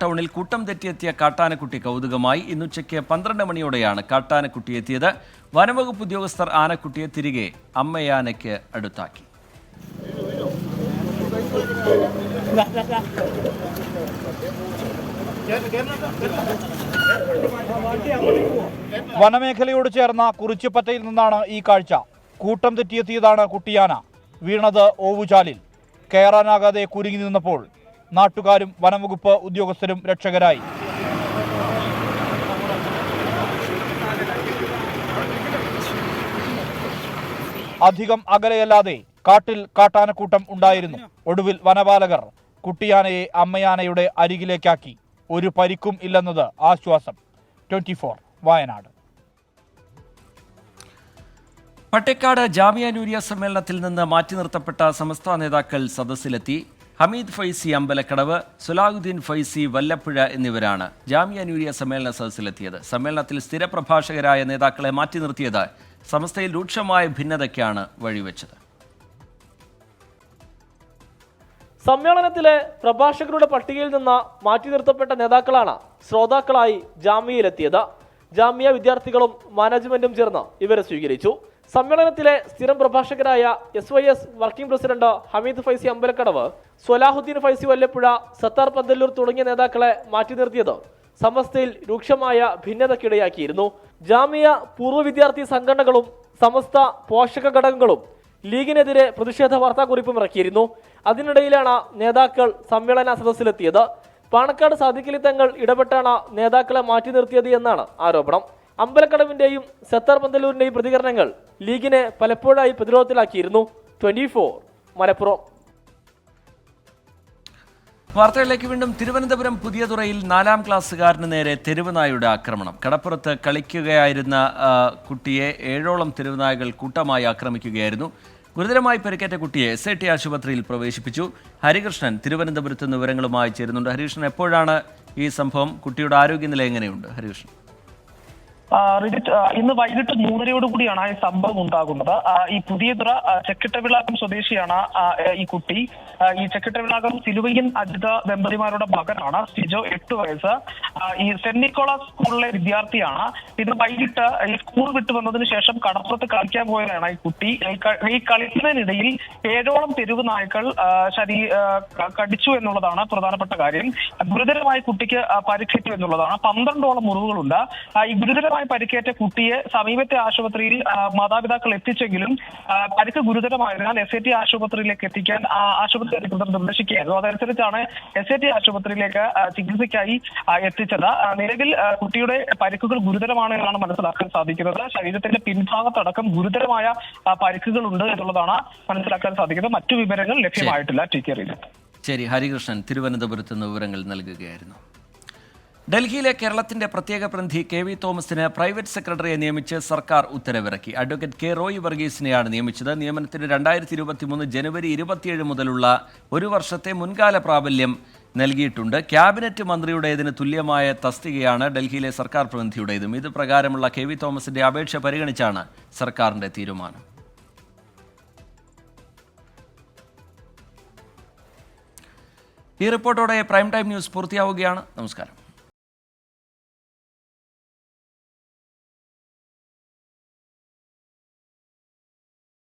ടൗണിൽ കൂട്ടം തെറ്റിയെത്തിയ കാട്ടാനക്കുട്ടി കൗതുകമായി. ഇന്നുച്ചയ്ക്ക് 12 മണിയോടെയാണ് കാട്ടാനക്കുട്ടി എത്തിയത്. വനംവകുപ്പ് ഉദ്യോഗസ്ഥർ ആനക്കുട്ടിയെ തിരികെ അമ്മയാനയ്ക്ക് അടുത്താക്കി. വനമേഖലയോട് ചേർന്ന കുറിച്ചിപ്പറ്റയിൽ നിന്നാണ് ഈ കാഴ്ച. കൂട്ടം തെറ്റിയെത്തിയതാണ് കുട്ടിയാന. വീണത് ഓവുചാലിൽ. കയറാനാകാതെ കുരുങ്ങി നിന്നപ്പോൾ നാട്ടുകാരും വനംവകുപ്പ് ഉദ്യോഗസ്ഥരും രക്ഷകരായി. അധികം അകലെയല്ലാതെ കാട്ടിൽ കാട്ടാനക്കൂട്ടം ഉണ്ടായിരുന്നു. ഒടുവിൽ വനപാലകർ കുട്ടിയാനയെ അമ്മയാനയുടെ അരികിലേക്കാക്കി. ഒരു പരിക്കും ഇല്ലെന്നത് ആശ്വാസം. 24 വയനാട്. പട്ടേക്കാട് ജാമിയ നൂരിയ സമ്മേളനത്തിൽ നിന്ന് മാറ്റി നിർത്തപ്പെട്ട സമസ്ത നേതാക്കൾ സദസ്സിലെത്തി. ഹമീദ് ഫൈസി അമ്പലക്കടവ്, സുലാഹുദ്ദീൻ ഫൈസി വല്ലപ്പുഴ എന്നിവരാണ് ജാമിയ നൂരിയ സമ്മേളന സദസ്സിലെത്തിയത്. സമ്മേളനത്തിൽ സ്ഥിരപ്രഭാഷകരായ നേതാക്കളെ മാറ്റി നിർത്തിയത് സമസ്തയിൽ രൂക്ഷമായ ഭിന്നതയ്ക്കാണ് വഴിവെച്ചത്. സമ്മേളനത്തിലെ പ്രഭാഷകരുടെ പട്ടികയിൽ നിന്ന് മാറ്റി നിർത്തപ്പെട്ട നേതാക്കളാണ് ശ്രോതാക്കളായി ജാമ്യയിലെത്തിയത്. ജാമ്യ വിദ്യാർത്ഥികളും മാനേജ്മെന്റും ചേർന്ന് ഇവരെ സ്വീകരിച്ചു. സമ്മേളനത്തിലെ സ്ഥിരം പ്രഭാഷകരായ SYS working president Hameed Faizy Ambalakkadavu, Swalahuddeen Faizy Vallapuzha, Sathar Panthalloor തുടങ്ങിയ നേതാക്കളെ മാറ്റി നിർത്തിയത് സമസ്തയിൽ രൂക്ഷമായ ഭിന്നതയ്ക്കിടയാക്കിയിരുന്നു. ജാമിയ പൂർവ്വ വിദ്യാർത്ഥി സംഘടനകളും സമസ്ത പോഷക ഘടകങ്ങളും ലീഗിനെതിരെ പ്രതിഷേധ വാർത്താക്കുറിപ്പും ഇറക്കിയിരുന്നു. അതിനിടയിലാണ് നേതാക്കൾ സമ്മേളന സദസ്സിലെത്തിയത്. പാണക്കാട് സാദിഖലി തങ്ങൾ ഇടപെട്ടാണ് നേതാക്കളെ മാറ്റി നിർത്തിയത് എന്നാണ് ആരോപണം. അമ്പലക്കടവിന്റെയും സത്താർ പന്തലൂരിന്റെയും പ്രതികരണങ്ങൾ ലീഗിനെ പലപ്പോഴായി പ്രതിരോധത്തിലാക്കിയിരുന്നു. 24 മലപ്പുറം. വാർത്തകളിലേക്ക് വീണ്ടും. തിരുവനന്തപുരം പുതിയതുറയിൽ 4ാം ക്ലാസ്സുകാരന് നേരെ തെരുവുനായുടെ ആക്രമണം. കടപ്പുറത്ത് കളിക്കുകയായിരുന്ന കുട്ടിയെ 7ഓളം തെരുവുനായകൾ കൂട്ടമായി ആക്രമിക്കുകയായിരുന്നു. ഗുരുതരമായി പരിക്കേറ്റ കുട്ടിയെ SIT ആശുപത്രിയിൽ പ്രവേശിപ്പിച്ചു. ഹരികൃഷ്ണൻ തിരുവനന്തപുരത്ത് നിന്ന് വിവരങ്ങളുമായി ചേരുന്നുണ്ട്. ഹരികൃഷ്ണൻ, എപ്പോഴാണ് ഈ സംഭവം? കുട്ടിയുടെ ആരോഗ്യനില എങ്ങനെയുണ്ട് ഹരികൃഷ്ണൻ? ഇന്ന് വൈകിട്ട് 3:30 കൂടിയാണ് ഈ സംഭവം ഉണ്ടാകുന്നത്. ഈ പുതിയതുറ ചെക്കിട്ടവിളാകം സ്വദേശിയാണ് ഈ കുട്ടി. ഈ ചെക്കിട്ടവിളാകം സിലുവയ്യൻ അജിത ദമ്പതിമാരുടെ മകനാണ് സിജോ, 8 വയസ്സ്. ഈ സെന്റ് നിക്കോളാസ് സ്കൂളിലെ വിദ്യാർത്ഥിയാണ്. ഇന്ന് വൈകിട്ട് ഈ സ്കൂൾ വിട്ടു വന്നതിന് ശേഷം കടപ്പുറത്ത് കളിക്കാൻ പോയതാണ് ഈ കുട്ടി. ഈ കളിക്കുന്നതിനിടയിൽ 7ഓളം തെരുവ് നായ്ക്കൾ കടിച്ചു എന്നുള്ളതാണ് പ്രധാനപ്പെട്ട കാര്യം. ഗുരുതരമായി കുട്ടിക്ക് പരിക്കേറ്റു എന്നുള്ളതാണ്. 12ഓളം മുറിവുകളുണ്ട്. ഈ ഗുരുതരമായി പരിക്കേറ്റ കുട്ടിയെ സമീപത്തെ ആശുപത്രിയിൽ മാതാപിതാക്കൾ എത്തിച്ചെങ്കിലും പരിക്ക് ഗുരുതരമായതിനാൽ SIT ആശുപത്രിയിലേക്ക് എത്തിക്കാൻ ആശുപത്രി അധികൃതർ നിർദ്ദേശിക്കുകയായിരുന്നു. അതനുസരിച്ചാണ് SIT ആശുപത്രിയിലേക്ക് ചികിത്സയ്ക്കായി എത്തിച്ചത്. നിലവിൽ കുട്ടിയുടെ പരിക്കുകൾ ഗുരുതരമാണ് എന്നാണ് മനസ്സിലാക്കാൻ സാധിക്കുന്നത്. ശരീരത്തിന്റെ പിൻഭാഗത്തടക്കം ഗുരുതരമായ പരിക്കുകളുണ്ട് എന്നുള്ളതാണ് മനസ്സിലാക്കാൻ സാധിക്കുന്നത്. മറ്റു വിവരങ്ങൾ ലഭ്യമായിട്ടില്ല. ശരി, ഹരികൃഷ്ണൻ തിരുവനന്തപുരത്ത് നിന്ന് വിവരങ്ങൾ നൽകുകയായിരുന്നു. ഡൽഹിയിലെ കേരളത്തിന്റെ പ്രത്യേക പ്രതിനിധി KV തോമസിന് പ്രൈവറ്റ് സെക്രട്ടറിയെ നിയമിച്ച് സർക്കാർ ഉത്തരവിറക്കി. Advocate K. റോയ് വർഗീസിനെയാണ് നിയമിച്ചത്. നിയമനത്തിന് 2023 ജനുവരി 27 മുതലുള്ള 1 വർഷത്തെ മുൻകാല പ്രാബല്യം നൽകിയിട്ടുണ്ട്. ക്യാബിനറ്റ് മന്ത്രിയുടേതിന് തുല്യമായ തസ്തികയാണ് ഡൽഹിയിലെ സർക്കാർ പ്രതിനിധിയുടേതും. ഇത് പ്രകാരമുള്ള KV തോമസിന്റെ അപേക്ഷ പരിഗണിച്ചാണ് സർക്കാരിന്റെ തീരുമാനം. ഈ റിപ്പോർട്ടോടെ പ്രൈം ടൈം ന്യൂസ് പൂർത്തിയാവുകയാണ്. നമസ്കാരം.